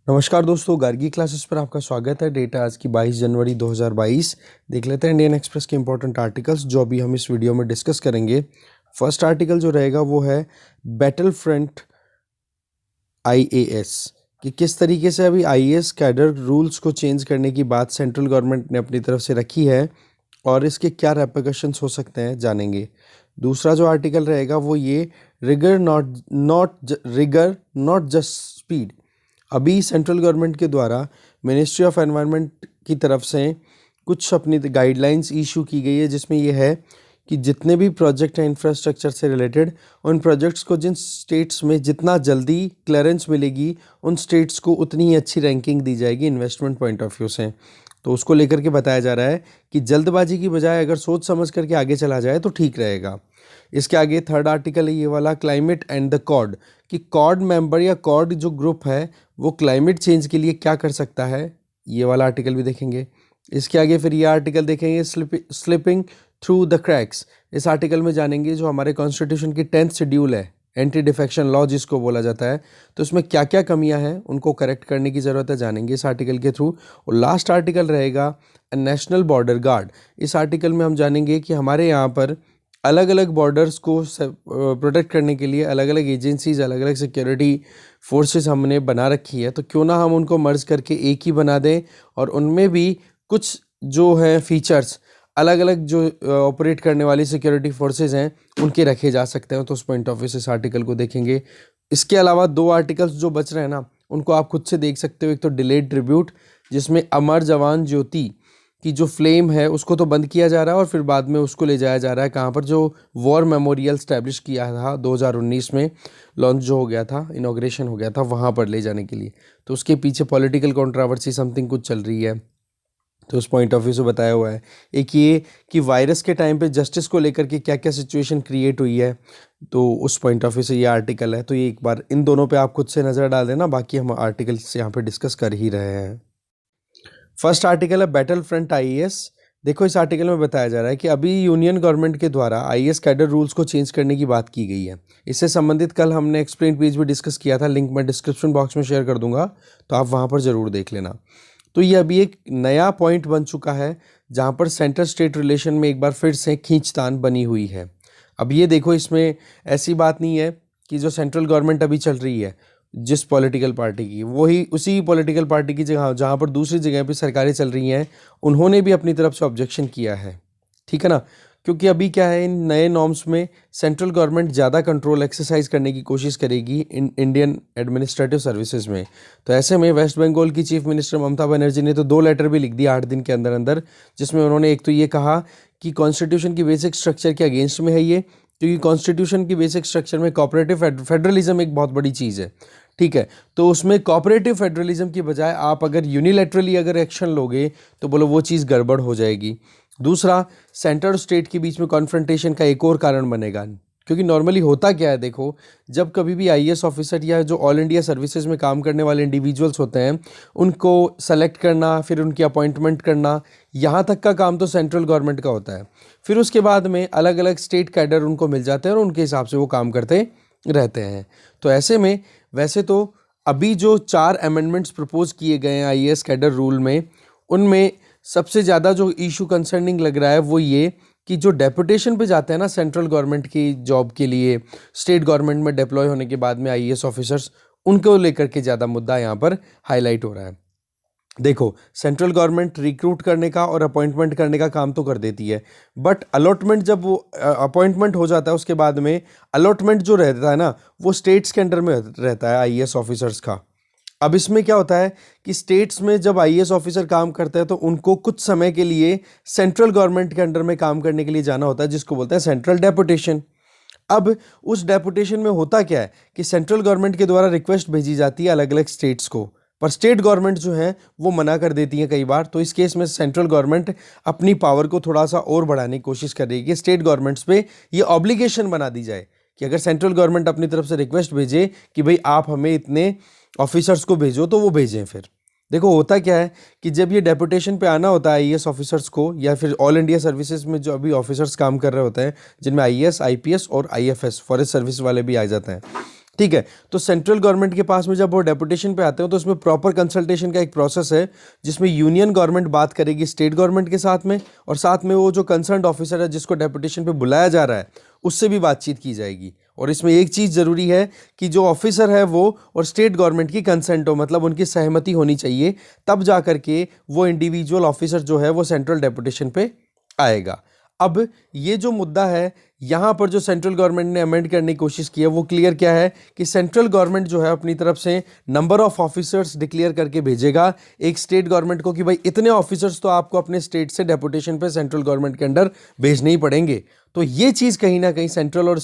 नमस्कार दोस्तों, गार्गी क्लासेस पर आपका स्वागत है। डेट है आज की 22 जनवरी 2022। देख लेते हैं इंडियन एक्सप्रेस के इंपॉर्टेंट आर्टिकल्स जो अभी हम इस वीडियो में डिस्कस करेंगे। फर्स्ट आर्टिकल जो रहेगा वो है बैटल फ्रंट आईएएस, कि किस तरीके से अभी आईएएस कैडर रूल्स को चेंज करने की बात सेंट्रल गवर्नमेंट ने अपनी तरफ से रखी है और इसके क्या रेपरकशंस हो सकते हैं जानेंगे। दूसरा जो आर्टिकल रहेगा वो ये रिगर नॉट जस्ट स्पीड। अभी सेंट्रल गवर्नमेंट के द्वारा मिनिस्ट्री ऑफ एनवायरनमेंट की तरफ से कुछ अपनी गाइडलाइंस इशू की गई है, जिसमें यह है कि जितने भी प्रोजेक्ट हैं इंफ्रास्ट्रक्चर से रिलेटेड, उन प्रोजेक्ट्स को जिन स्टेट्स में जितना जल्दी क्लियरेंस मिलेगी उन स्टेट्स को उतनी ही अच्छी रैंकिंग दी जाएगी इन्वेस्टमेंट पॉइंट ऑफ व्यू से। तो उसको लेकर के बताया जा रहा है कि जल्दबाजी की बजाय अगर सोच समझ करके आगे चला जाए तो ठीक रहेगा। इसके आगे थर्ड आर्टिकल है ये वाला, क्लाइमेट एंड द कॉड, कि कॉड मेंबर या कॉड जो ग्रुप है वो क्लाइमेट चेंज के लिए क्या कर सकता है, ये वाला आर्टिकल भी देखेंगे। इसके आगे फिर ये आर्टिकल देखेंगे स्लिपिंग थ्रू द क्रैक्स। इस आर्टिकल में जानेंगे जो हमारे कॉन्स्टिट्यूशन की 10th शेड्यूल है, एंटी डिफेक्शन लॉ जिसको बोला जाता है, तो उसमें क्या क्या कमियां हैं उनको करेक्ट करने की ज़रूरत है, जानेंगे इस आर्टिकल के थ्रू। और लास्ट आर्टिकल रहेगा नेशनल बॉर्डर गार्ड। इस आर्टिकल में हम जानेंगे कि हमारे यहाँ पर अलग अलग बॉर्डर्स को प्रोटेक्ट करने के लिए अलग अलग एजेंसीज, अलग अलग सिक्योरिटी फोर्सेस हमने बना रखी है, तो क्यों ना हम उनको मर्ज करके एक ही बना दें और उनमें भी कुछ जो है फीचर्स अलग अलग जो ऑपरेट करने वाली सिक्योरिटी फोर्सेस हैं उनके रखे जा सकते हैं। तो उस पॉइंट ऑफ व्यू से इस आर्टिकल को देखेंगे। इसके अलावा दो आर्टिकल्स जो बच रहे हैं ना, उनको आप खुद से देख सकते हो। एक तो डिलेड ट्रिब्यूट, जिसमें अमर जवान ज्योति की जो फ्लेम है उसको तो बंद किया जा रहा है और फिर बाद में उसको ले जाया जा रहा है कहाँ पर, जो वॉर मेमोरियल स्टैब्लिश किया था 2019 में, लॉन्च जो हो गया था, इनॉग्रेशन हो गया था, वहाँ पर ले जाने के लिए। तो उसके पीछे पॉलिटिकल कंट्रोवर्सी समथिंग कुछ चल रही है, तो उस पॉइंट ऑफ व्यू से बताया हुआ है। एक ये कि वायरस के टाइम पे जस्टिस को लेकर के क्या क्या सिचुएशन क्रिएट हुई है, तो उस पॉइंट ऑफ व्यू से ये आर्टिकल है। तो ये एक बार इन दोनों पे आप खुद से नज़र डाल देना, बाकी हम आर्टिकल्स यहाँ पे डिस्कस कर ही रहे हैं। फर्स्ट आर्टिकल है बैटल फ्रंट आईएएस। देखो इस आर्टिकल में बताया जा रहा है कि अभी यूनियन गवर्नमेंट के द्वारा आईएएस कैडर रूल्स को चेंज करने की बात की गई है। इससे संबंधित कल हमने एक्सप्लेन पेज भी डिस्कस किया था, लिंक मैं डिस्क्रिप्शन बॉक्स में शेयर कर दूंगा, तो आप वहाँ पर ज़रूर देख लेना। तो ये अभी एक नया पॉइंट बन चुका है जहाँ पर सेंटर स्टेट रिलेशन में एक बार फिर से खींचतान बनी हुई है। अब ये देखो, इसमें ऐसी बात नहीं है कि जो सेंट्रल गवर्नमेंट अभी चल रही है जिस पॉलिटिकल पार्टी की, वही उसी पॉलिटिकल पार्टी की जगह जहाँ पर दूसरी जगह पे सरकारें चल रही हैं उन्होंने भी अपनी तरफ से ऑब्जेक्शन किया है, ठीक है ना। क्योंकि अभी क्या है, इन नए नॉर्म्स में सेंट्रल गवर्नमेंट ज़्यादा कंट्रोल एक्सरसाइज करने की कोशिश करेगी इंडियन एडमिनिस्ट्रेटिव सर्विसेज में। तो ऐसे में वेस्ट बंगाल की चीफ मिनिस्टर ममता बनर्जी ने तो 2 लेटर भी लिख दिया 8 दिन के अंदर अंदर, जिसमें उन्होंने एक तो ये कहा कि कॉन्स्टिट्यूशन की बेसिक स्ट्रक्चर के अगेंस्ट में है ये, क्योंकि कॉन्स्टिट्यूशन की बेसिक स्ट्रक्चर में कोऑपरेटिव फेडरलिज्म एक बहुत बड़ी चीज़ है, ठीक है। तो उसमें कोऑपरेटिव फेडरलिज्म की बजाय आप अगर यूनिलैटरली अगर एक्शन लोगे तो बोलो वो चीज़ गड़बड़ हो जाएगी। दूसरा, सेंटर और स्टेट के बीच में कॉन्फ्रंटेशन का एक और कारण बनेगा, क्योंकि नॉर्मली होता क्या है, देखो जब कभी भी आईएएस ऑफिसर या जो ऑल इंडिया सर्विसेज में काम करने वाले इंडिविजुअल्स होते हैं उनको सेलेक्ट करना, फिर उनकी अपॉइंटमेंट करना, यहाँ तक का काम तो सेंट्रल गवर्नमेंट का होता है। फिर उसके बाद में अलग अलग स्टेट कैडर उनको मिल जाते हैं और उनके हिसाब से वो काम करते रहते हैं। तो ऐसे में वैसे तो अभी जो 4 अमेंडमेंट्स प्रपोज किए गए हैं आईएएस कैडर रूल में, उनमें सबसे ज़्यादा जो इशू कंसर्निंग लग रहा है वो ये कि जो डेपुटेशन पे जाते हैं ना सेंट्रल गवर्नमेंट की जॉब के लिए, स्टेट गवर्नमेंट में डिप्लॉय होने के बाद में आईएएस ऑफिसर्स, उनको लेकर के ज़्यादा मुद्दा यहाँ पर हाईलाइट हो रहा है। देखो सेंट्रल गवर्नमेंट रिक्रूट करने का और अपॉइंटमेंट करने का काम तो कर देती है, बट अलॉटमेंट जब वो अपॉइंटमेंट हो जाता है उसके बाद में अलॉटमेंट जो रहता है ना वो स्टेट्स के अंडर में रहता है आईएएस ऑफिसर्स का। अब इसमें क्या होता है कि स्टेट्स में जब आईएएस ऑफिसर काम करते हैं तो उनको कुछ समय के लिए सेंट्रल गवर्नमेंट के अंडर में काम करने के लिए जाना होता है, जिसको बोलते हैं सेंट्रल डेपुटेशन। अब उस डेपुटेशन में होता क्या है कि सेंट्रल गवर्नमेंट के द्वारा रिक्वेस्ट भेजी जाती है अलग अलग स्टेट्स को, पर स्टेट गवर्नमेंट जो है वो मना कर देती है कई बार। तो इस केस में सेंट्रल गवर्नमेंट अपनी पावर को थोड़ा सा और बढ़ाने की कोशिश कर रही है कि स्टेट गवर्नमेंट्स पे ये ऑब्लिगेशन बना दी जाए कि अगर सेंट्रल गवर्नमेंट अपनी तरफ से रिक्वेस्ट भेजे कि भाई आप हमें इतने ऑफिसर्स को भेजो, तो वो भेजें। फिर देखो होता क्या है कि जब ये डेपुटेशन पे आना होता है आईएएस ऑफिसर्स को, या फिर ऑल इंडिया सर्विसेज में जो अभी ऑफिसर्स काम कर रहे होते हैं जिनमें आईएएस, आईपीएस और आईएफएस फॉरेस्ट सर्विस वाले भी आ जाते हैं, ठीक है। तो सेंट्रल गवर्नमेंट के पास में जब वो डेपुटेशन पे आते हो तो उसमें प्रॉपर कंसल्टेशन का एक प्रोसेस है, जिसमें यूनियन गवर्नमेंट बात करेगी स्टेट गवर्नमेंट के साथ में, और साथ में वो जो कंसर्न्ड ऑफिसर है जिसको डेपुटेशन पे बुलाया जा रहा है उससे भी बातचीत की जाएगी। और इसमें एक चीज़ ज़रूरी है कि जो ऑफिसर है वो और स्टेट गवर्नमेंट की कंसेंट हो, मतलब उनकी सहमति होनी चाहिए, तब जा करके वो इंडिविजुअल ऑफिसर जो है वो सेंट्रल डेपुटेशन पे आएगा। अब ये जो मुद्दा है यहाँ पर जो सेंट्रल गवर्नमेंट ने अमेंड करने की कोशिश की है वो क्लियर क्या है कि सेंट्रल गवर्नमेंट जो है अपनी तरफ से नंबर ऑफ ऑफिसर्स डिक्लेयर करके भेजेगा एक स्टेट गवर्नमेंट को कि भाई इतने ऑफिसर्स तो आपको अपने स्टेट से डेपुटेशन पे सेंट्रल गवर्नमेंट के अंडर भेजने ही पड़ेंगे। तो ये चीज़ कहीं ना कहीं सेंट्रल और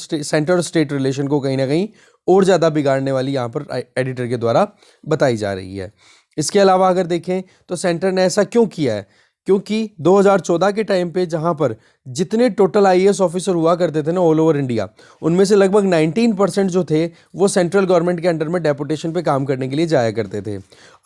स्टेट रिलेशन को कहीं ना कहीं और ज़्यादा बिगाड़ने वाली यहाँ पर एडिटर के द्वारा बताई जा रही है। इसके अलावा अगर देखें तो सेंटर ने ऐसा क्यों किया है, क्योंकि 2014 के टाइम पे जहां पर जितने टोटल आईएएस ऑफिसर हुआ करते थे ना ऑल ओवर इंडिया, उनमें से लगभग 19% जो थे वो सेंट्रल गवर्नमेंट के अंडर में डेपुटेशन पे काम करने के लिए जाया करते थे।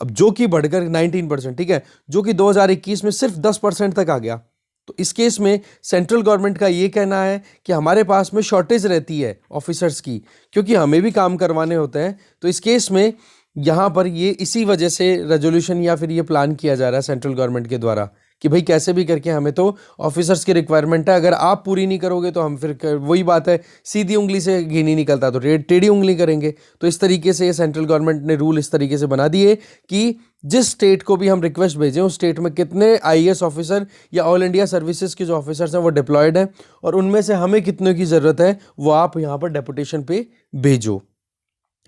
अब जो कि बढ़कर 19%, ठीक है, जो कि 2021 में सिर्फ 10% तक आ गया। तो इस केस में सेंट्रल गवर्नमेंट का ये कहना है कि हमारे पास में शॉर्टेज रहती है ऑफिसर्स की, क्योंकि हमें भी काम करवाने होते हैं। तो इस केस में यहाँ पर ये इसी वजह से रेजोल्यूशन या फिर ये प्लान किया जा रहा है सेंट्रल गवर्नमेंट के द्वारा कि भाई कैसे भी करके हमें तो ऑफिसर्स की रिक्वायरमेंट है, अगर आप पूरी नहीं करोगे तो हम फिर वही बात है, सीधी उंगली से घी नहीं निकलता तो टेढ़ी उंगली करेंगे। तो इस तरीके से सेंट्रल गवर्नमेंट ने रूल इस तरीके से बना दिए कि जिस स्टेट को भी हम रिक्वेस्ट भेजें उस स्टेट में कितने आईएएस ऑफिसर या ऑल इंडिया सर्विसेज के जो ऑफिसर्स हैं वो डिप्लॉयड हैं, और उनमें से हमें कितने की ज़रूरत है वो आप यहाँ पर डेपुटेशन पे भेजो।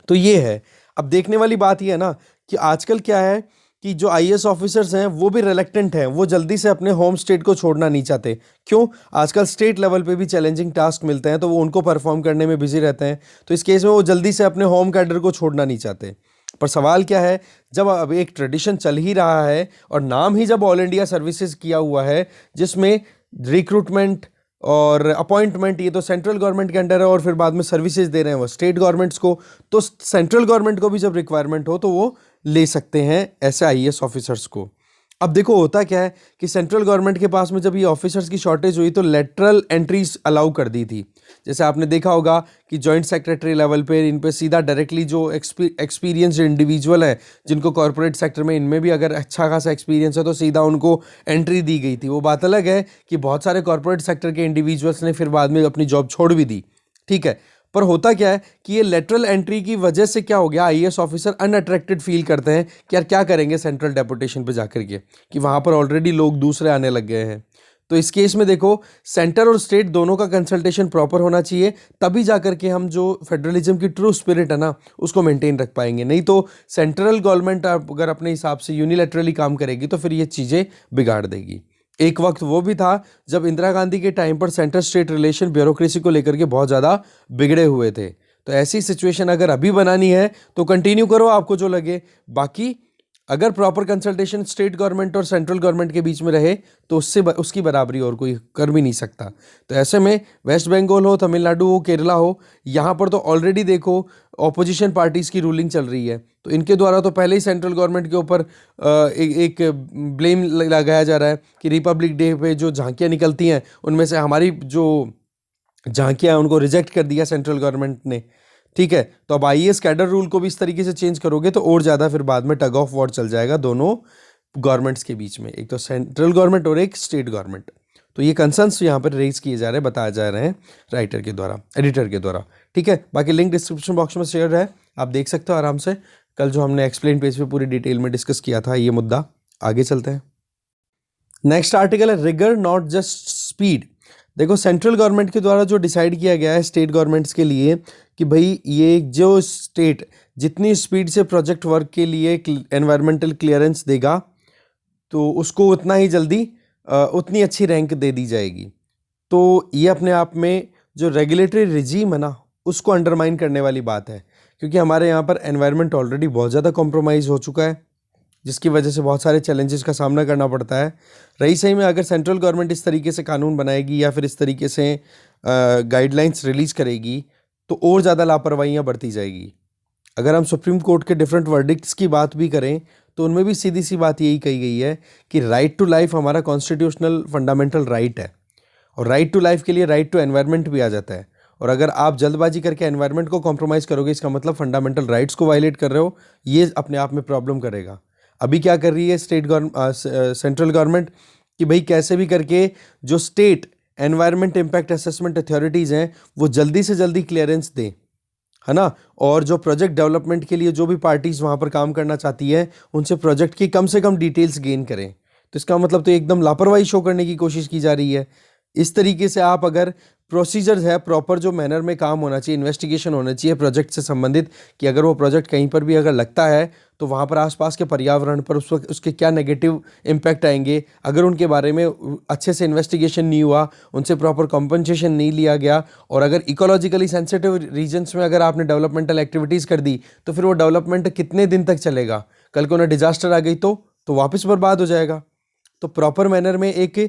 तो ये है। अब देखने वाली बात ये है ना कि आजकल क्या है कि जो आईएएस ऑफिसर्स हैं वो भी रिलेक्टेंट हैं, वो जल्दी से अपने होम स्टेट को छोड़ना नहीं चाहते। क्यों? आजकल स्टेट लेवल पे भी चैलेंजिंग टास्क मिलते हैं तो वो उनको परफॉर्म करने में बिजी रहते हैं। तो इस केस में वो जल्दी से अपने होम कैडर को छोड़ना नहीं चाहते। पर सवाल क्या है, जब अब एक ट्रेडिशन चल ही रहा है और नाम ही जब ऑल इंडिया सर्विसेज किया हुआ है, जिसमें रिक्रूटमेंट और अपॉइंटमेंट ये तो सेंट्रल गवर्नमेंट के अंडर है और फिर बाद में सर्विसेज दे रहे हैं वो स्टेट गवर्नमेंट्स को, तो सेंट्रल गवर्नमेंट को भी जब रिक्वायरमेंट हो तो वो ले सकते हैं ऐसे आईएएस ऑफिसर्स को। अब देखो होता क्या है कि सेंट्रल गवर्नमेंट के पास में जब ये ऑफिसर्स की शॉर्टेज हुई तो लेटरल एंट्रीज अलाउ कर दी थी। जैसे आपने देखा होगा कि जॉइंट सेक्रेटरी लेवल पे इन पे सीधा डायरेक्टली जो एक्सपीरियंस इंडिविजुअल है जिनको कॉर्पोरेट सेक्टर में इनमें भी अगर अच्छा खासा एक्सपीरियंस है तो सीधा उनको एंट्री दी गई थी। वो बात अलग है कि बहुत सारे कॉर्पोरेट सेक्टर के इंडिविजुअल्स ने फिर बाद में अपनी जॉब छोड़ भी दी, ठीक है। पर होता क्या है कि ये लेटरल एंट्री की वजह से क्या हो गया, आईएएस ऑफिसर अनअट्रैक्टेड फील करते हैं कि यार क्या करेंगे सेंट्रल डेपुटेशन पे जाकर के, कि वहाँ पर ऑलरेडी लोग दूसरे आने लग गए हैं। तो इस केस में देखो सेंटर और स्टेट दोनों का कंसल्टेशन प्रॉपर होना चाहिए, तभी जाकर के हम जो फेडरलिज्म की ट्रू स्पिरिट है ना उसको मेंटेन रख पाएंगे। नहीं तो सेंट्रल गवर्नमेंट अगर अपने हिसाब से यूनिलैटरली काम करेगी तो फिर ये चीज़ें बिगाड़ देगी। एक वक्त वो भी था जब इंदिरा गांधी के टाइम पर सेंटर स्टेट रिलेशन ब्यूरोक्रेसी को लेकर के बहुत ज़्यादा बिगड़े हुए थे। तो ऐसी सिचुएशन अगर अभी बनानी है तो कंटिन्यू करो आपको जो लगे, बाकी अगर प्रॉपर कंसल्टेशन स्टेट गवर्नमेंट और सेंट्रल गवर्नमेंट के बीच में रहे तो उसकी बराबरी और कोई कर भी नहीं सकता। तो ऐसे में वेस्ट बंगाल हो, तमिलनाडु हो, केरला हो, यहाँ पर तो ऑलरेडी देखो ऑपोजिशन पार्टीज़ की रूलिंग चल रही है, तो इनके द्वारा तो पहले ही सेंट्रल गवर्नमेंट के ऊपर एक ब्लेम लगाया जा रहा है कि रिपब्लिक डे पे जो झांकियाँ निकलती हैं उनमें से हमारी जो झांकियाँ उनको रिजेक्ट कर दिया सेंट्रल गवर्नमेंट ने, ठीक है। तो अब आईएएस कैडर रूल को भी इस तरीके से चेंज करोगे तो और ज़्यादा फिर बाद में टग ऑफ वॉर चल जाएगा दोनों गवर्नमेंट्स के बीच में, एक तो सेंट्रल गवर्नमेंट और एक स्टेट गवर्नमेंट। तो ये कंसर्न्स यहाँ पर रेज किए जा रहे हैं, बताए जा रहे हैं राइटर के द्वारा, एडिटर के द्वारा, ठीक है। बाकी लिंक डिस्क्रिप्शन बॉक्स में शेयर है, आप देख सकते हो आराम से। कल जो हमने एक्सप्लेन पेज पे पूरी डिटेल में डिस्कस किया था ये मुद्दा। आगे चलते हैं। नेक्स्ट आर्टिकल है रिगर नॉट जस्ट स्पीड। देखो सेंट्रल गवर्नमेंट के द्वारा जो डिसाइड किया गया है स्टेट गवर्नमेंट्स के लिए कि भाई ये जो स्टेट जितनी स्पीड से प्रोजेक्ट वर्क के लिए एनवायरमेंटल क्लियरेंस देगा तो उसको उतना ही जल्दी उतनी अच्छी रैंक दे दी जाएगी। तो ये अपने आप में जो रेगुलेटरी रिजीम है ना उसको अंडरमाइन करने वाली बात है, क्योंकि हमारे यहाँ पर एनवायरनमेंट ऑलरेडी बहुत ज़्यादा कॉम्प्रोमाइज़ हो चुका है, जिसकी वजह से बहुत सारे चैलेंजेस का सामना करना पड़ता है। रही सही में अगर सेंट्रल गवर्नमेंट इस तरीके से कानून बनाएगी या फिर इस तरीके से गाइडलाइंस रिलीज़ करेगी तो और ज़्यादा लापरवाहियाँ बढ़ती जाएगी। अगर हम सुप्रीम कोर्ट के डिफरेंट वर्डिक्ट्स की बात भी करें तो उनमें भी सीधी सी बात यही कही गई है कि राइट टू लाइफ हमारा कॉन्स्टिट्यूशनल फंडामेंटल राइट है, और राइट टू लाइफ के लिए राइट टू एनवायरनमेंट भी आ जाता है। और अगर आप जल्दबाजी करके एनवायरनमेंट को कॉम्प्रोमाइज़ करोगे, इसका मतलब फंडामेंटल राइट्स को वायलेट कर रहे हो, ये अपने आप में प्रॉब्लम करेगा। अभी क्या कर रही है सेंट्रल गवर्नमेंट कि भाई कैसे भी करके जो state environment impact assessment authorities हैं वो जल्दी से जल्दी क्लियरेंस दें, है ना। और जो प्रोजेक्ट डेवलपमेंट के लिए जो भी पार्टीज वहाँ पर काम करना चाहती है उनसे प्रोजेक्ट की कम से कम डिटेल्स गेन करें। तो इसका मतलब तो एकदम लापरवाही शो करने की कोशिश की जा रही है। इस तरीके से आप अगर प्रोसीजर्स है प्रॉपर जो मैनर में काम होना चाहिए, इन्वेस्टिगेशन होना चाहिए प्रोजेक्ट से संबंधित कि अगर वो प्रोजेक्ट कहीं पर भी अगर लगता है तो वहाँ पर आसपास के पर्यावरण पर उस वक्त उसके क्या नेगेटिव इम्पैक्ट आएंगे, अगर उनके बारे में अच्छे से इन्वेस्टिगेशन नहीं हुआ, उनसे प्रॉपर कॉम्पनसेशन नहीं लिया गया, और अगर इकोलॉजिकली सेंसिटिव रीजन्स में अगर आपने डेवलपमेंटल एक्टिविटीज़ कर दी तो फिर वो डेवलपमेंट कितने दिन तक चलेगा। कल को ना डिजास्टर आ गई तो वापस बर्बाद हो जाएगा। तो प्रॉपर मैनर में एक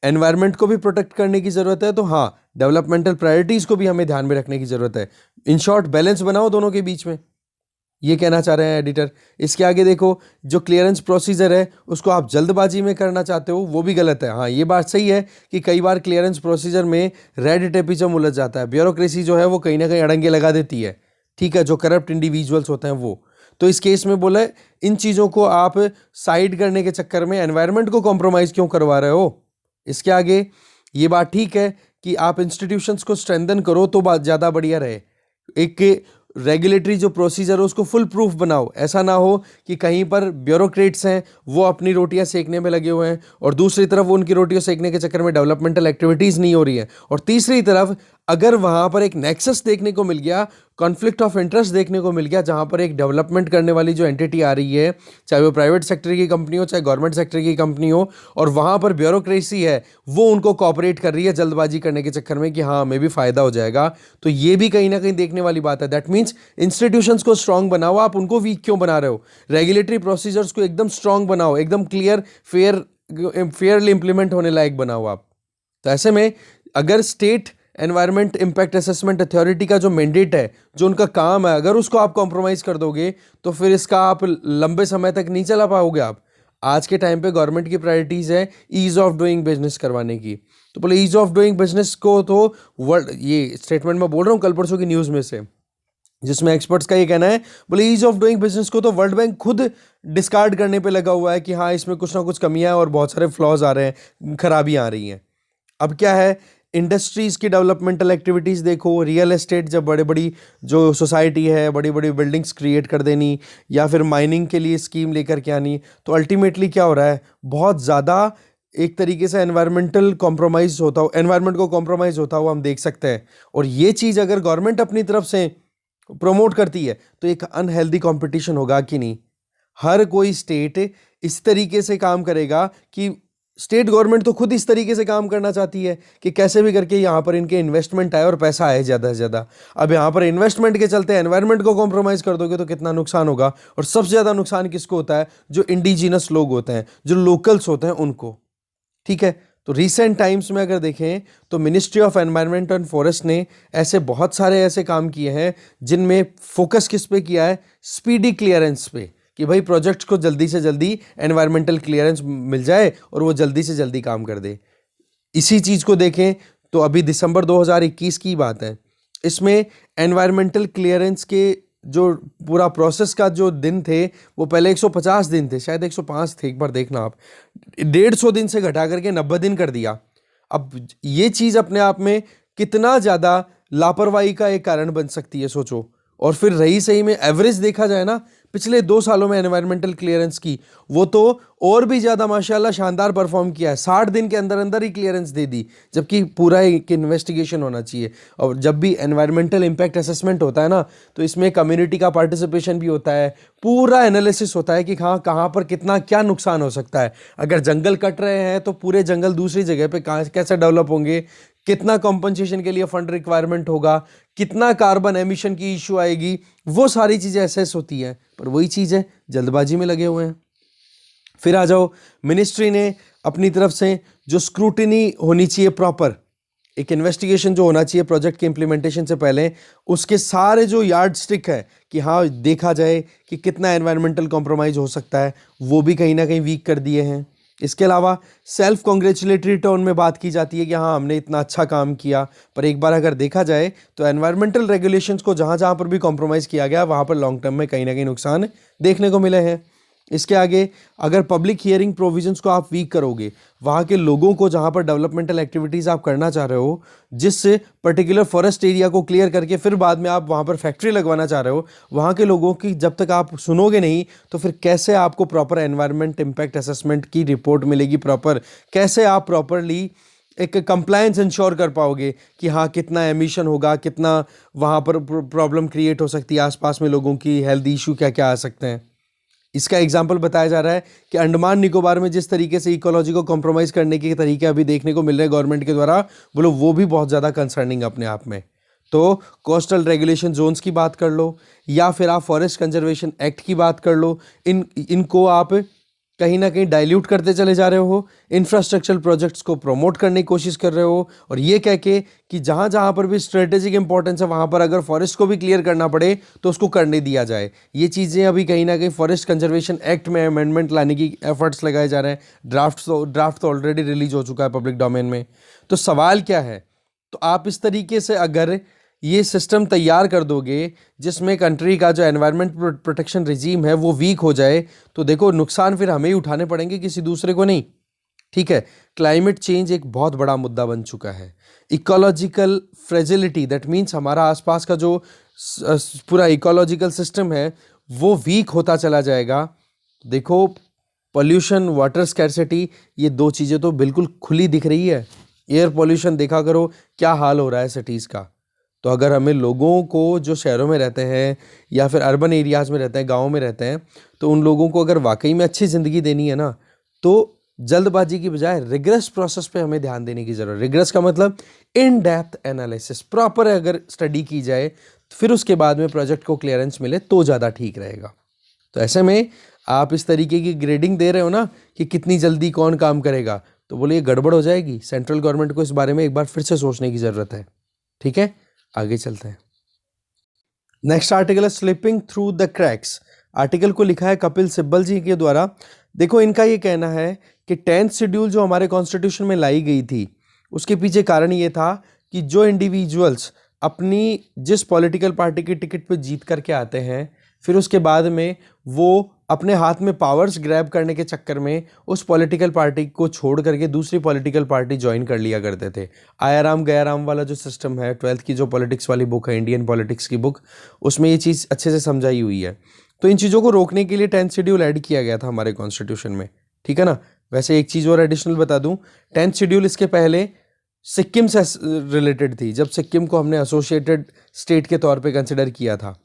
एनवायरनमेंट को भी प्रोटेक्ट करने की ज़रूरत है, तो हाँ डेवलपमेंटल प्रायोरिटीज़ को भी हमें ध्यान में रखने की ज़रूरत है। इन शॉर्ट बैलेंस बनाओ दोनों के बीच में, ये कहना चाह रहे हैं एडिटर। इसके आगे देखो, जो क्लियरेंस प्रोसीजर है उसको आप जल्दबाजी में करना चाहते हो वो भी गलत है। हाँ ये बात सही है कि कई बार क्लियरेंस प्रोसीजर में रेड टेपिज्म उलझ जाता है, ब्यूरोक्रेसी जो है वो कहीं ना कहीं अड़ंगे लगा देती है, ठीक है, जो करप्ट इंडिविजुअल्स होते हैं वो। तो इस केस में बोला इन चीज़ों को आप साइड करने के चक्कर में एनवायरनमेंट को कॉम्प्रोमाइज़ क्यों करवा रहे हो। इसके आगे ये बात ठीक है कि आप इंस्टीट्यूशंस को स्ट्रेंथन करो तो बात ज़्यादा बढ़िया रहे। एक रेगुलेटरी जो प्रोसीजर हो उसको फुल प्रूफ बनाओ, ऐसा ना हो कि कहीं पर ब्यूरोक्रेट्स हैं वो अपनी रोटियां सेकने में लगे हुए हैं और दूसरी तरफ वो उनकी रोटियां सेकने के चक्कर में डेवलपमेंटल एक्टिविटीज़ नहीं हो रही है, और तीसरी तरफ अगर वहाँ पर एक नेक्सस देखने को मिल गया, कॉन्फ्लिक्ट ऑफ इंटरेस्ट देखने को मिल गया, जहाँ पर एक डेवलपमेंट करने वाली जो एंटिटी आ रही है, चाहे वो प्राइवेट सेक्टर की कंपनी हो चाहे गवर्नमेंट सेक्टर की कंपनी हो, और वहाँ पर ब्यूरोक्रेसी है वो उनको कॉपरेट कर रही है जल्दबाजी करने के चक्कर में कि हाँ हमें भी फायदा हो जाएगा, तो ये भी कहीं ना कहीं देखने वाली बात है। दैट मीन्स इंस्टीट्यूशंस को स्ट्रांग बनाओ, आप उनको वीक क्यों बना रहे हो। रेगुलेटरी प्रोसीजर्स को एकदम स्ट्रांग बनाओ, एकदम क्लियर फेयरली इंप्लीमेंट होने लायक बनाओ आप। तो ऐसे में अगर state environment impact assessment authority का जो मैंडेट है, जो उनका काम है, अगर उसको आप कॉम्प्रोमाइज़ कर दोगे तो फिर इसका आप लंबे समय तक नहीं चला पाओगे। आप आज के टाइम पे गवर्नमेंट की प्रायोरिटीज़ है ईज ऑफ डूइंग बिजनेस करवाने की, तो बोले ईज ऑफ डूइंग बिजनेस को तो वर्ल्ड, ये स्टेटमेंट मैं बोल रहा हूँ कल परसों की न्यूज़ में से, जिसमें एक्सपर्ट्स का ये कहना है, बोले ईज ऑफ डूइंग बिजनेस को तो वर्ल्ड बैंक खुद डिस्कार्ड करने पे लगा हुआ है कि हाँ इसमें कुछ ना कुछ कमियां हैं और बहुत सारे फ्लॉज आ रहे हैं, खराबियां आ रही हैं। अब क्या है, इंडस्ट्रीज़ की डेवलपमेंटल एक्टिविटीज़ देखो, रियल एस्टेट, जब बड़े बड़ी जो सोसाइटी है बड़ी बड़ी बिल्डिंग्स क्रिएट कर देनी या फिर माइनिंग के लिए स्कीम लेकर के आनी, तो अल्टीमेटली क्या हो रहा है, बहुत ज़्यादा एक तरीके से एनवायरमेंटल कॉम्प्रोमाइज़ होता हो, एनवायरनमेंट को कॉम्प्रोमाइज़ होता हुआ हम देख सकते हैं। और ये चीज़ अगर गवर्नमेंट अपनी तरफ से प्रमोट करती है तो एक अनहेल्दी कंपटीशन होगा कि नहीं। हर कोई स्टेट इस तरीके से काम करेगा कि स्टेट गवर्नमेंट तो खुद इस तरीके से काम करना चाहती है कि कैसे भी करके यहाँ पर इनके इन्वेस्टमेंट आए और पैसा आए ज़्यादा से ज़्यादा। अब यहाँ पर इन्वेस्टमेंट के चलते एनवायरनमेंट को कॉम्प्रोमाइज़ कर दोगे तो कितना नुकसान होगा, और सबसे ज़्यादा नुकसान किसको होता है, जो इंडिजिनस लोग होते हैं, जो लोकल्स होते हैं उनको, ठीक है। तो रिसेंट टाइम्स में अगर देखें तो ministry of environment and forest ने ऐसे बहुत सारे ऐसे काम किए हैं जिनमें फोकस किस पे किया है, स्पीडी क्लियरेंस पे, कि भाई प्रोजेक्ट्स को जल्दी से जल्दी एनवायरमेंटल क्लियरेंस मिल जाए और वो जल्दी से जल्दी काम कर दे। इसी चीज़ को देखें तो अभी दिसंबर 2021 की बात है, इसमें एनवायरमेंटल क्लियरेंस के जो पूरा प्रोसेस का जो दिन थे वो पहले 150 दिन थे, शायद 105 थे, एक बार देखना आप, 150 दिन से घटा करके 90 दिन कर दिया। अब ये चीज़ अपने आप में कितना ज़्यादा लापरवाही का एक कारण बन सकती है, सोचो। और फिर रही सही में एवरेज देखा जाए ना पिछले 2 सालों में एनवायरमेंटल क्लियरेंस की, वो तो और भी ज़्यादा माशाल्लाह शानदार परफॉर्म किया है, 60 दिन के अंदर अंदर ही क्लियरेंस दे दी, जबकि पूरा एक इन्वेस्टिगेशन होना चाहिए। और जब भी एनवायरमेंटल इम्पैक्ट असेसमेंट होता है ना तो इसमें कम्युनिटी का पार्टिसिपेशन भी होता है, पूरा एनालिसिस होता है कि हाँ कहाँ पर कितना क्या नुकसान हो सकता है। अगर जंगल कट रहे हैं तो पूरे जंगल दूसरी जगह पे कहाँ कैसे डेवलप होंगे, कितना कॉम्पनसेशन के लिए फंड रिक्वायरमेंट होगा, कितना कार्बन एमिशन की इशू आएगी, वो सारी चीज़ें असेस होती हैं। पर वही चीज़ है, जल्दबाजी में लगे हुए हैं। फिर आ जाओ, मिनिस्ट्री ने अपनी तरफ से जो स्क्रूटिनी होनी चाहिए प्रॉपर, एक इन्वेस्टिगेशन जो होना चाहिए प्रोजेक्ट के इम्प्लीमेंटेशन से पहले, उसके सारे जो यार्ड स्टिक है कि हाँ देखा जाए कि कितना एनवायरमेंटल कॉम्प्रोमाइज़ हो सकता है, वो भी कहीं ना कहीं वीक कर दिए हैं। इसके अलावा सेल्फ कॉन्ग्रेचुलेटरी टोन में बात की जाती है कि हाँ हमने इतना अच्छा काम किया, पर एक बार अगर देखा जाए तो एनवायरमेंटल रेगुलेशंस को जहाँ जहाँ पर भी कॉम्प्रोमाइज़ किया गया वहाँ पर लॉन्ग टर्म में कहीं ना कहीं नुकसान देखने को मिले हैं। इसके आगे अगर पब्लिक हियरिंग प्रोविजंस को आप वीक करोगे, वहाँ के लोगों को जहाँ पर डेवलपमेंटल एक्टिविटीज़ आप करना चाह रहे हो, जिससे पर्टिकुलर फॉरेस्ट एरिया को क्लियर करके फिर बाद में आप वहाँ पर फैक्ट्री लगवाना चाह रहे हो, वहाँ के लोगों की जब तक आप सुनोगे नहीं तो फिर कैसे आपको प्रॉपर एनवायरनमेंट इम्पैक्ट असेसमेंट की रिपोर्ट मिलेगी प्रॉपर, कैसे आप प्रॉपरली एक कंप्लायंस इंश्योर कर पाओगे कि हाँ कितना एमिशन होगा, कितना वहाँ पर प्रॉब्लम क्रिएट हो सकती है, आसपास में लोगों की हेल्थ इशू क्या क्या आ सकते हैं। इसका एग्जाम्पल बताया जा रहा है कि अंडमान निकोबार में जिस तरीके से इकोलॉजी को कॉम्प्रोमाइज़ करने के तरीके अभी देखने को मिल रहे हैं गवर्नमेंट के द्वारा, बोलो वो भी बहुत ज़्यादा कंसर्निंग अपने आप में। तो कोस्टल रेगुलेशन जोन्स की बात कर लो या फिर आप फॉरेस्ट कंजर्वेशन एक्ट की बात कर लो, इनको आप कहीं ना कहीं डाइल्यूट करते चले जा रहे हो, इंफ्रास्ट्रक्चरल प्रोजेक्ट्स को प्रमोट करने की कोशिश कर रहे हो, और ये कह के कि जहाँ जहाँ पर भी स्ट्रेटेजिक इंपॉर्टेंस है वहाँ पर अगर फॉरेस्ट को भी क्लियर करना पड़े तो उसको करने दिया जाए। ये चीज़ें अभी कहीं ना कहीं फॉरेस्ट कंजर्वेशन एक्ट में अमेंडमेंट लाने की एफर्ट्स लगाए जा रहे हैं। ड्राफ्ट तो ऑलरेडी रिलीज हो चुका है पब्लिक डोमेन में। तो सवाल क्या है, तो आप इस तरीके से अगर ये सिस्टम तैयार कर दोगे जिसमें कंट्री का जो एनवायरनमेंट प्रोटेक्शन रिजीम है वो वीक हो जाए, तो देखो नुकसान फिर हमें ही उठाने पड़ेंगे, किसी दूसरे को नहीं। ठीक है, क्लाइमेट चेंज एक बहुत बड़ा मुद्दा बन चुका है। इकोलॉजिकल फ्रेजिलिटी, दैट मीन्स हमारा आसपास का जो पूरा इकोलॉजिकल सिस्टम है वो वीक होता चला जाएगा। देखो पोल्यूशन, वाटर स्कैर्सिटी, ये दो चीज़ें तो बिल्कुल खुली दिख रही है। एयर पोल्यूशन देखा करो क्या हाल हो रहा है सिटीज़ का। तो अगर हमें लोगों को जो शहरों में रहते हैं या फिर अर्बन एरियाज़ में रहते हैं, गाँव में रहते हैं, तो उन लोगों को अगर वाकई में अच्छी ज़िंदगी देनी है ना, तो जल्दबाजी की बजाय रिग्रेस प्रोसेस पे हमें ध्यान देने की ज़रूरत है। रिग्रेस का मतलब इन डेप्थ एनालिसिस, प्रॉपर अगर स्टडी की जाए तो फिर उसके बाद में प्रोजेक्ट को क्लियरेंस मिले तो ज़्यादा ठीक रहेगा। तो ऐसे में आप इस तरीके की ग्रेडिंग दे रहे हो ना कि कितनी जल्दी कौन काम करेगा, तो बोले ये गड़बड़ हो जाएगी। सेंट्रल गवर्नमेंट को इस बारे में एक बार फिर से सोचने की ज़रूरत है। ठीक है, आगे चलते हैं। नेक्स्ट आर्टिकल है slipping through the cracks. Article को लिखा है कपिल सिब्बल जी के द्वारा। देखो इनका ये कहना है कि 10th शेड्यूल जो हमारे कॉन्स्टिट्यूशन में लाई गई थी उसके पीछे कारण ये था कि जो इंडिविजुअल्स अपनी जिस पॉलिटिकल पार्टी की टिकट पे जीत करके आते हैं, फिर उसके बाद में वो अपने हाथ में पावर्स ग्रैब करने के चक्कर में उस पॉलिटिकल पार्टी को छोड़ करके दूसरी पॉलिटिकल पार्टी ज्वाइन कर लिया करते थे। आया राम गया राम वाला जो सिस्टम है, 12th की जो पॉलिटिक्स वाली बुक है, इंडियन पॉलिटिक्स की बुक, उसमें ये चीज़ अच्छे से समझाई हुई है। तो इन चीज़ों को रोकने के लिए 10th शेड्यूल ऐड किया गया था हमारे कॉन्स्टिट्यूशन में। ठीक है ना। वैसे एक चीज़ और एडिशनल बता दूं, 10th शेड्यूल इसके पहले सिक्किम से रिलेटेड थी, जब सिक्किम को हमने एसोसिएटेड स्टेट के तौर पे कंसिडर किया था।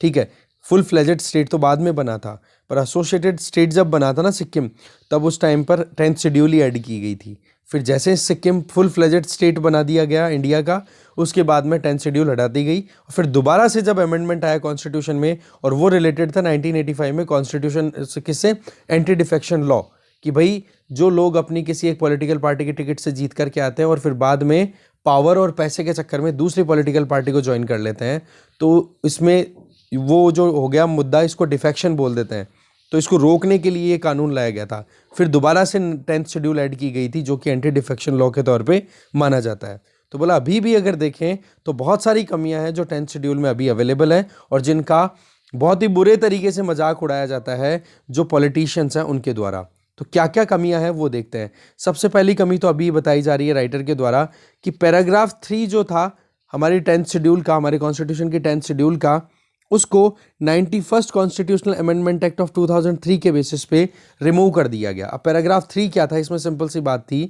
ठीक है, फुल फ्लेजेड स्टेट तो बाद में बना था, पर एसोसिएटेड स्टेट जब बना था ना सिक्किम, तब उस टाइम पर 10th शेड्यूल ही ऐड की गई थी। फिर जैसे सिक्किम फुल फ्लेजेड स्टेट बना दिया गया इंडिया का, उसके बाद में 10th शेड्यूल हटा दी गई। और फिर दोबारा से जब अमेंडमेंट आया कॉन्स्टिट्यूशन में, और वो रिलेटेड था 1985 में कॉन्स्टिट्यूशन किससे, एंटी डिफेक्शन लॉ, कि भाई जो लोग अपनी किसी एक पॉलिटिकल पार्टी की टिकट से जीत करके आते हैं और फिर बाद में पावर और पैसे के चक्कर में दूसरी पॉलिटिकल पार्टी को ज्वाइन कर लेते हैं, तो इसमें वो जो हो गया मुद्दा, इसको डिफेक्शन बोल देते हैं। तो इसको रोकने के लिए ये कानून लाया गया था। फिर दोबारा से 10th शेड्यूल ऐड की गई थी जो कि एंटी डिफेक्शन लॉ के तौर पे माना जाता है। तो बोला अभी भी अगर देखें तो बहुत सारी कमियां हैं जो 10th शेड्यूल में अभी अवेलेबल है और जिनका बहुत ही बुरे तरीके से मजाक उड़ाया जाता है जो पॉलिटिशियंस हैं उनके द्वारा। तो क्या क्या कमियां हैं वो देखते हैं। सबसे पहली कमी तो अभी बताई जा रही है राइटर के द्वारा कि पैराग्राफ 3 जो था हमारी 10th शेड्यूल का, हमारे कॉन्स्टिट्यूशन की 10th शेड्यूल का, उसको 91st constitutional amendment act of 2003 के बेसिस पे रिमूव कर दिया गया। अब पैराग्राफ 3 क्या था, इसमें सिंपल सी बात थी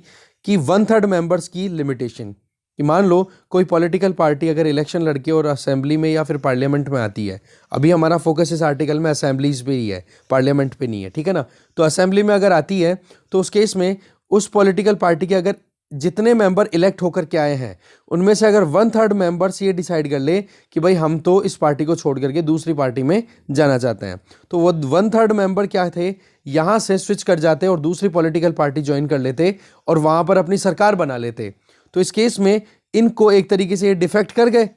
कि 1/3 मेंबर्स की लिमिटेशन, कि मान लो कोई पॉलिटिकल पार्टी अगर इलेक्शन लड़के और असेंबली में या फिर पार्लियामेंट में आती है, अभी हमारा फोकस इस आर्टिकल में असेंबलीज पे ही है, पार्लियामेंट पे नहीं है, ठीक है ना। तो असेंबली में अगर आती है तो उस केस में उस पॉलिटिकल पार्टी के अगर जितने मेंबर इलेक्ट होकर के आए हैं उनमें से अगर 1/3 मेंबर्स ये डिसाइड कर ले कि भाई हम तो इस पार्टी को छोड़ करके दूसरी पार्टी में जाना चाहते हैं, तो वो 1/3 मेंबर क्या थे, यहाँ से स्विच कर जाते और दूसरी पॉलिटिकल पार्टी ज्वाइन कर लेते और वहाँ पर अपनी सरकार बना लेते। तो इस केस में इनको एक तरीके से ये डिफेक्ट कर गए,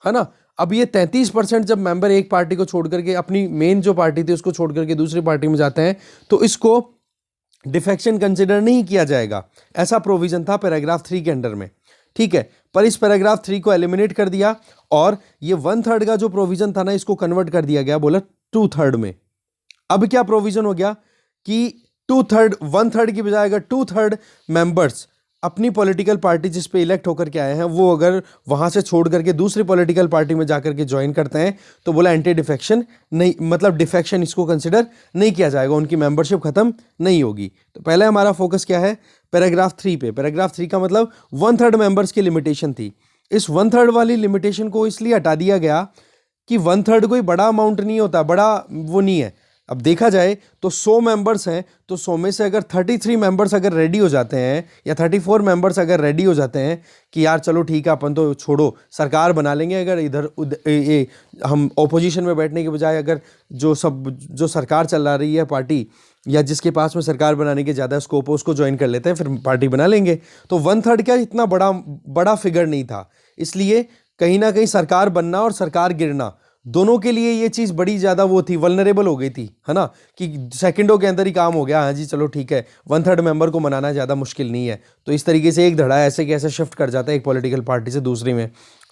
है ना। अब ये 33% जब मेंबर एक पार्टी को छोड़ करके, अपनी मेन जो पार्टी थी उसको छोड़ करके दूसरी पार्टी में जाते हैं, तो इसको डिफेक्शन कंसिडर नहीं किया जाएगा, ऐसा प्रोविजन था पैराग्राफ 3 के अंडर में। ठीक है, पर इस पैराग्राफ 3 को एलिमिनेट कर दिया और ये 1/3 का जो प्रोविजन था ना, इसको कन्वर्ट कर दिया गया, बोला 2/3 में। अब क्या प्रोविजन हो गया कि 2/3 1/3 की बजाय अगर 2/3 मेंबर्स अपनी पॉलिटिकल पार्टी जिस पे इलेक्ट होकर के आए हैं, वो अगर वहां से छोड़ करके दूसरी पॉलिटिकल पार्टी में जाकर के ज्वाइन करते हैं, तो बोला एंटी डिफेक्शन नहीं, मतलब डिफेक्शन इसको कंसिडर नहीं किया जाएगा, उनकी मेंबरशिप खत्म नहीं होगी। तो पहले हमारा फोकस क्या है, पैराग्राफ 3 पे। पैराग्राफ 3 का मतलब 1/3 मेंबर्स की लिमिटेशन थी। इस 1/3 वाली लिमिटेशन को इसलिए हटा दिया गया कि 1/3 कोई बड़ा अमाउंट नहीं होता, बड़ा वो नहीं है। अब देखा जाए तो 100 मेंबर्स हैं, तो 100 में से अगर 33 मेंबर्स अगर रेडी हो जाते हैं या 34 मेंबर्स अगर रेडी हो जाते हैं कि यार चलो ठीक है, अपन तो छोड़ो सरकार बना लेंगे, अगर इधर हम ओपोजिशन में बैठने के बजाय अगर जो सरकार चला रही है पार्टी या जिसके पास में सरकार बनाने के ज़्यादा स्कोप हो, उसको ज्वाइन कर लेते हैं, फिर पार्टी बना लेंगे। तो 1/3 क्या इतना बड़ा फिगर नहीं था, इसलिए कहीं ना कहीं सरकार बनना और सरकार गिरना दोनों के लिए ये चीज़ बड़ी ज़्यादा वो थी, वल्नरेबल हो गई थी, है ना, कि सेकंडों के अंदर ही काम हो गया, हाँ जी चलो ठीक है, 1/3 मेंबर को मनाना ज़्यादा मुश्किल नहीं है। तो इस तरीके से एक धड़ा ऐसे कैसे शिफ्ट कर जाता है एक पॉलिटिकल पार्टी से दूसरी में।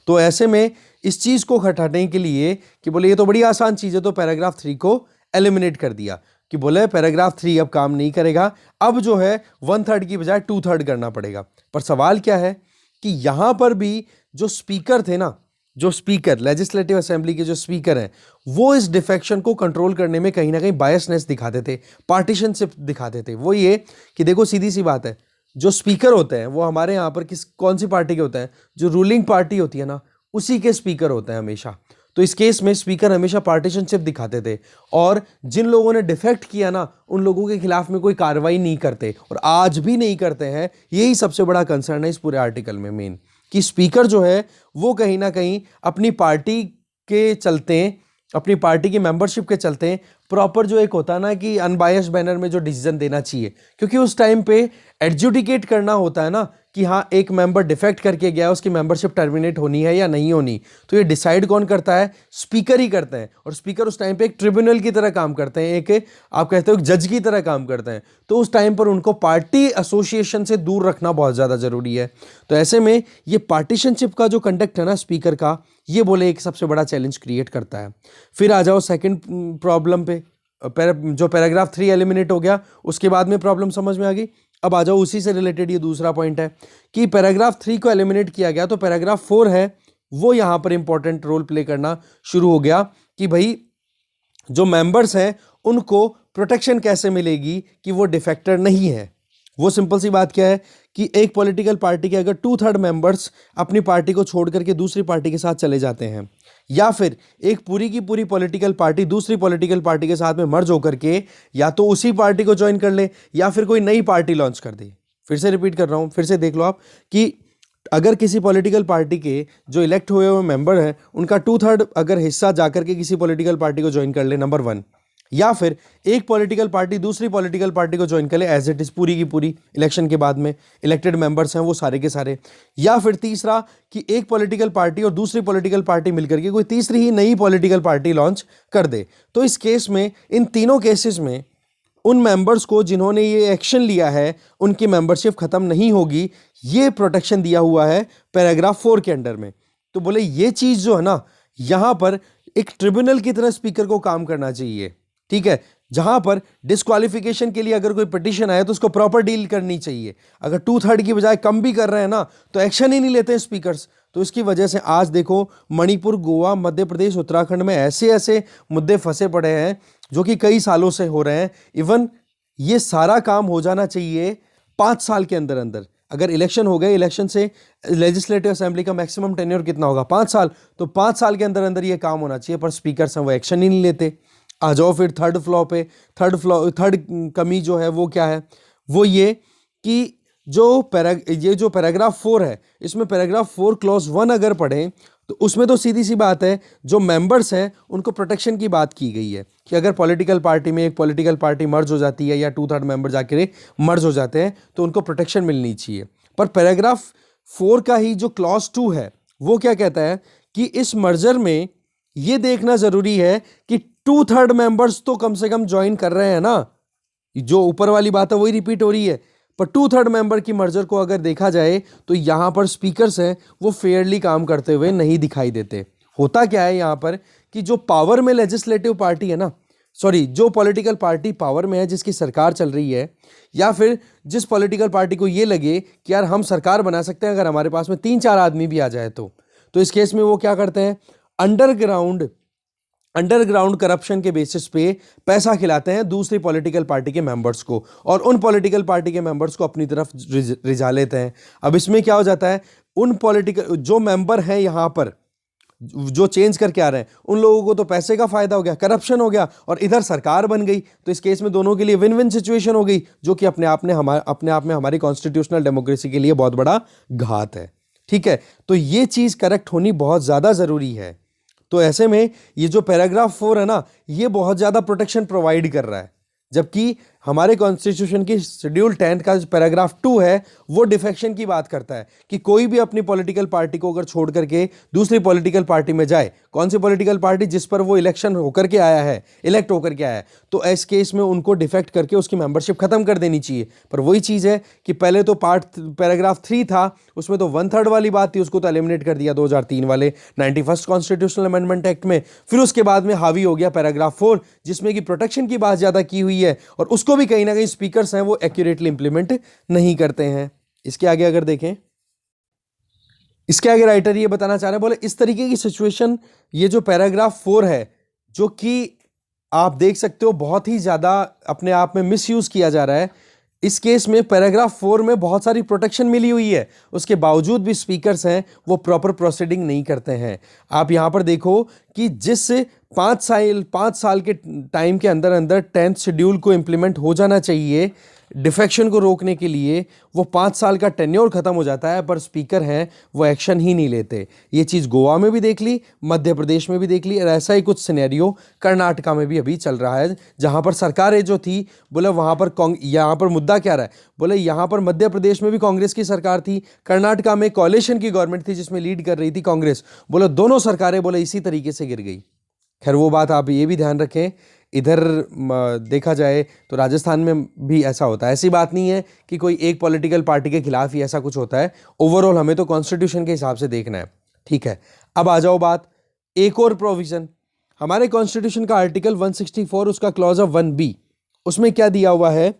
तो ऐसे में इस चीज़ को हटाने के लिए कि बोले ये तो बड़ी आसान चीज़ है, तो पैराग्राफ 3 को एलिमिनेट कर दिया कि बोले पैराग्राफ 3 अब काम नहीं करेगा, अब जो है 1/3 की बजाय 2/3 करना पड़ेगा। पर सवाल क्या है कि यहाँ पर भी जो स्पीकर थे ना, जो स्पीकर लेजिस्लेटिव असेंबली के जो स्पीकर हैं, वो इस डिफेक्शन को कंट्रोल करने में कहीं ना कहीं बायसनेस दिखाते थे, पार्टीशनशिप दिखाते थे। वो ये कि देखो सीधी सी बात है, जो स्पीकर होते हैं वो हमारे यहाँ पर कौन सी पार्टी के होते हैं, जो रूलिंग पार्टी होती है ना, उसी के स्पीकर होते हैं हमेशा। तो इस केस में स्पीकर हमेशा पार्टीशनशिप दिखाते थे और जिन लोगों ने डिफेक्ट किया ना, उन लोगों के खिलाफ में कोई कार्रवाई नहीं करते और आज भी नहीं करते हैं। यही सबसे बड़ा कंसर्न है इस पूरे आर्टिकल में मेन, कि स्पीकर जो है वो कहीं ना कहीं अपनी पार्टी के चलते, अपनी पार्टी की मेंबरशिप के चलते प्रॉपर जो एक होता है ना कि अनबायस्ड बैनर में जो डिसीजन देना चाहिए, क्योंकि उस टाइम पे एडजुडिकेट करना होता है ना कि हाँ एक मेंबर डिफेक्ट करके गया, उसकी मेंबरशिप टर्मिनेट होनी है या नहीं होनी, तो ये डिसाइड कौन करता है, स्पीकर ही करते हैं। और स्पीकर उस टाइम पे एक ट्रिब्यूनल की तरह काम करते हैं, एक आप कहते हो जज की तरह काम करते हैं। तो उस टाइम पर उनको पार्टी एसोसिएशन से दूर रखना बहुत ज़्यादा ज़रूरी है। तो ऐसे में ये पार्टीशनशिप का जो कंडक्ट है ना स्पीकर का, ये बोले एक सबसे बड़ा चैलेंज क्रिएट करता है। फिर आ जाओ सेकंड प्रॉब्लम पे, जो पैराग्राफ 3 एलिमिनेट हो गया, उसके बाद में प्रॉब्लम समझ में आ गई। अब आ जाओ उसी से रिलेटेड ये दूसरा पॉइंट है कि पैराग्राफ 3 को एलिमिनेट किया गया, तो पैराग्राफ 4 है वो यहाँ पर इंपॉर्टेंट रोल प्ले करना शुरू हो गया कि भाई जो मेंबर्स हैं उनको प्रोटेक्शन कैसे मिलेगी कि वो डिफेक्टर नहीं है। वो सिंपल सी बात क्या है कि एक पॉलिटिकल पार्टी के अगर 2/3 मेंबर्स अपनी पार्टी को छोड़ करके दूसरी पार्टी के साथ चले जाते हैं, या फिर एक पूरी की पूरी पॉलिटिकल पार्टी दूसरी पॉलिटिकल पार्टी के साथ में मर्ज होकर के या तो उसी पार्टी को ज्वाइन कर ले या फिर कोई नई पार्टी लॉन्च कर दे। फिर से रिपीट कर रहा हूं, फिर से देख लो आप कि अगर किसी पॉलिटिकल पार्टी के जो इलेक्ट हुए हुए मेंबर हैं उनका 2/3 अगर हिस्सा जाकर के किसी पॉलिटिकल पार्टी को ज्वाइन कर ले, नंबर 1, या फिर एक पॉलिटिकल पार्टी दूसरी पॉलिटिकल पार्टी को ज्वाइन कर ले एज इट इज पूरी की पूरी इलेक्शन के बाद में इलेक्टेड मेंबर्स हैं वो सारे के सारे, या फिर तीसरा कि एक पॉलिटिकल पार्टी और दूसरी पॉलिटिकल पार्टी मिलकर के कोई तीसरी ही नई पॉलिटिकल पार्टी लॉन्च कर दे। तो इस केस में, इन तीनों केसेस में उन मेंबर्स को जिन्होंने ये एक्शन लिया है उनकी मेंबरशिप खत्म नहीं होगी, ये प्रोटेक्शन दिया हुआ है पैराग्राफ 4 के अंडर में। तो बोले ये चीज जो है ना, यहां पर एक ट्रिब्यूनल की तरह स्पीकर को काम करना चाहिए, ठीक है, जहां पर डिस्क्वालिफिकेशन के लिए अगर कोई पिटीशन आए तो उसको प्रॉपर डील करनी चाहिए। अगर 2/3 की बजाय कम भी कर रहे हैं ना तो एक्शन ही नहीं लेते स्पीकर्स। तो इसकी वजह से आज देखो मणिपुर, गोवा, मध्य प्रदेश, उत्तराखंड में ऐसे ऐसे मुद्दे फंसे पड़े हैं जो कि कई सालों से हो रहे हैं। इवन ये सारा काम हो जाना चाहिए 5 साल के अंदर अंदर। अगर इलेक्शन हो गए, इलेक्शन से लेजिस्लेटिव असेंबली का मैक्सिमम टेन्योर कितना होगा, 5 साल, तो 5 साल के अंदर अंदर ये काम होना चाहिए, पर स्पीकर्स हैं वो एक्शन ही नहीं लेते। आ जाओ फिर थर्ड कमी जो है वो क्या है, वो ये कि ये जो पैराग्राफ 4 है, इसमें पैराग्राफ 4 क्लॉज 1 अगर पढ़ें तो उसमें तो सीधी सी बात है जो मेंबर्स हैं उनको प्रोटेक्शन की बात की गई है कि अगर पॉलिटिकल पार्टी में एक पॉलिटिकल पार्टी मर्ज हो जाती है या 2/3 मेंबर जाके मर्ज हो जाते हैं तो उनको प्रोटेक्शन मिलनी चाहिए। पर पैराग्राफ 4 का ही जो क्लॉज 2 है वो क्या कहता है कि इस मर्जर में ये देखना जरूरी है कि 2/3 मेंबर्स तो कम से कम ज्वाइन कर रहे हैं ना। जो ऊपर वाली बात है वही रिपीट हो रही है। पर 2/3 मेंबर की मर्जर को अगर देखा जाए तो यहाँ पर स्पीकर्स हैं वो फेयरली काम करते हुए नहीं दिखाई देते। होता क्या है यहाँ पर कि जो पावर में लेजिस्लेटिव पार्टी है ना, सॉरी, जो पॉलिटिकल पार्टी पावर में है, जिसकी सरकार चल रही है, या फिर जिस पॉलिटिकल पार्टी को ये लगे कि यार हम सरकार बना सकते हैं अगर हमारे पास में 3-4 आदमी भी आ जाए तो इस केस में वो क्या करते हैं, अंडरग्राउंड करप्शन के बेसिस पे पैसा खिलाते हैं दूसरी पॉलिटिकल पार्टी के मेंबर्स को, और उन पॉलिटिकल पार्टी के मेंबर्स को अपनी तरफ रिझा लेते हैं। अब इसमें क्या हो जाता है, उन पॉलिटिकल जो मेंबर हैं यहाँ पर जो चेंज करके आ रहे हैं उन लोगों को तो पैसे का फायदा हो गया, करप्शन हो गया, और इधर सरकार बन गई। तो इस केस में दोनों के लिए विन विन सिचुएशन हो गई, जो कि अपने आप में हमारी कॉन्स्टिट्यूशनल डेमोक्रेसी के लिए बहुत बड़ा घात है। ठीक है, तो ये चीज करेक्ट होनी बहुत ज्यादा जरूरी है। तो ऐसे में ये जो पैराग्राफ 4 है ना, ये बहुत ज्यादा प्रोटेक्शन प्रोवाइड कर रहा है, जबकि हमारे कॉन्स्टिट्यूशन की शेड्यूल 10 का जो पैराग्राफ 2 है वो डिफेक्शन की बात करता है कि कोई भी अपनी पॉलिटिकल पार्टी को अगर छोड़ करके दूसरी पॉलिटिकल पार्टी में जाए, कौन सी पॉलिटिकल पार्टी, जिस पर वो इलेक्शन होकर के आया है, इलेक्ट होकर के आया है, तो इस केस में उनको डिफेक्ट करके उसकी मेंबरशिप खत्म कर देनी चाहिए। पर वही चीज है कि पहले तो पैराग्राफ 3 था, उसमें तो 1/3 वाली बात थी, उसको तो एलिमिनेट कर दिया 2003 वाले 91st कॉन्स्टिट्यूशनल अमेंडमेंट एक्ट में। फिर उसके बाद में हावी हो गया पैराग्राफ 4, जिसमें कि प्रोटेक्शन की बात ज्यादा की हुई है, और उसको भी कहीं ना कहीं स्पीकर्स हैं वो एक्यूरेटली इंप्लीमेंट नहीं करते हैं। इसके आगे अगर देखें, इसके आगे राइटर ये बताना चाह रहे हैं, बोले इस तरीके की सिचुएशन, ये जो पैराग्राफ 4 है, जो कि आप देख सकते हो बहुत ही ज्यादा अपने आप में मिसयूज किया जा रहा है। इस केस में पैराग्राफ 4 में बहुत सारी प्रोटेक्शन मिली हुई है, उसके बावजूद भी स्पीकर्स हैं वो प्रॉपर प्रोसीडिंग नहीं करते हैं। आप यहां पर देखो कि जिस 5 साल के टाइम के अंदर अंदर 10th शेड्यूल को इंप्लीमेंट हो जाना चाहिए डिफेक्शन को रोकने के लिए, वो 5 साल का टेन्योर खत्म हो जाता है, पर स्पीकर हैं वो एक्शन ही नहीं लेते। ये चीज़ गोवा में भी देख ली, मध्य प्रदेश में भी देख ली, और ऐसा ही कुछ सिनेरियो कर्नाटका में भी अभी चल रहा है, जहां पर सरकारें जो थी, बोले वहां पर यहाँ पर मुद्दा क्या रहा है, बोले यहाँ पर मध्य प्रदेश में भी कांग्रेस की सरकार थी, कर्नाटका में कोalition की गवर्नमेंट थी जिसमें लीड कर रही थी कांग्रेस। बोले दोनों सरकारें बोले इसी तरीके से गिर गई। खैर वो बात आप ये भी ध्यान रखें, इधर देखा जाए तो राजस्थान में भी ऐसा होता है। ऐसी बात नहीं है कि कोई एक पॉलिटिकल पार्टी के खिलाफ ही ऐसा कुछ होता है, ओवरऑल हमें तो कॉन्स्टिट्यूशन के हिसाब से देखना है। ठीक है, अब आ जाओ बात एक और प्रोविजन, हमारे कॉन्स्टिट्यूशन का आर्टिकल 164 उसका क्लॉज ऑफ 1B, उसमें क्या दिया हुआ है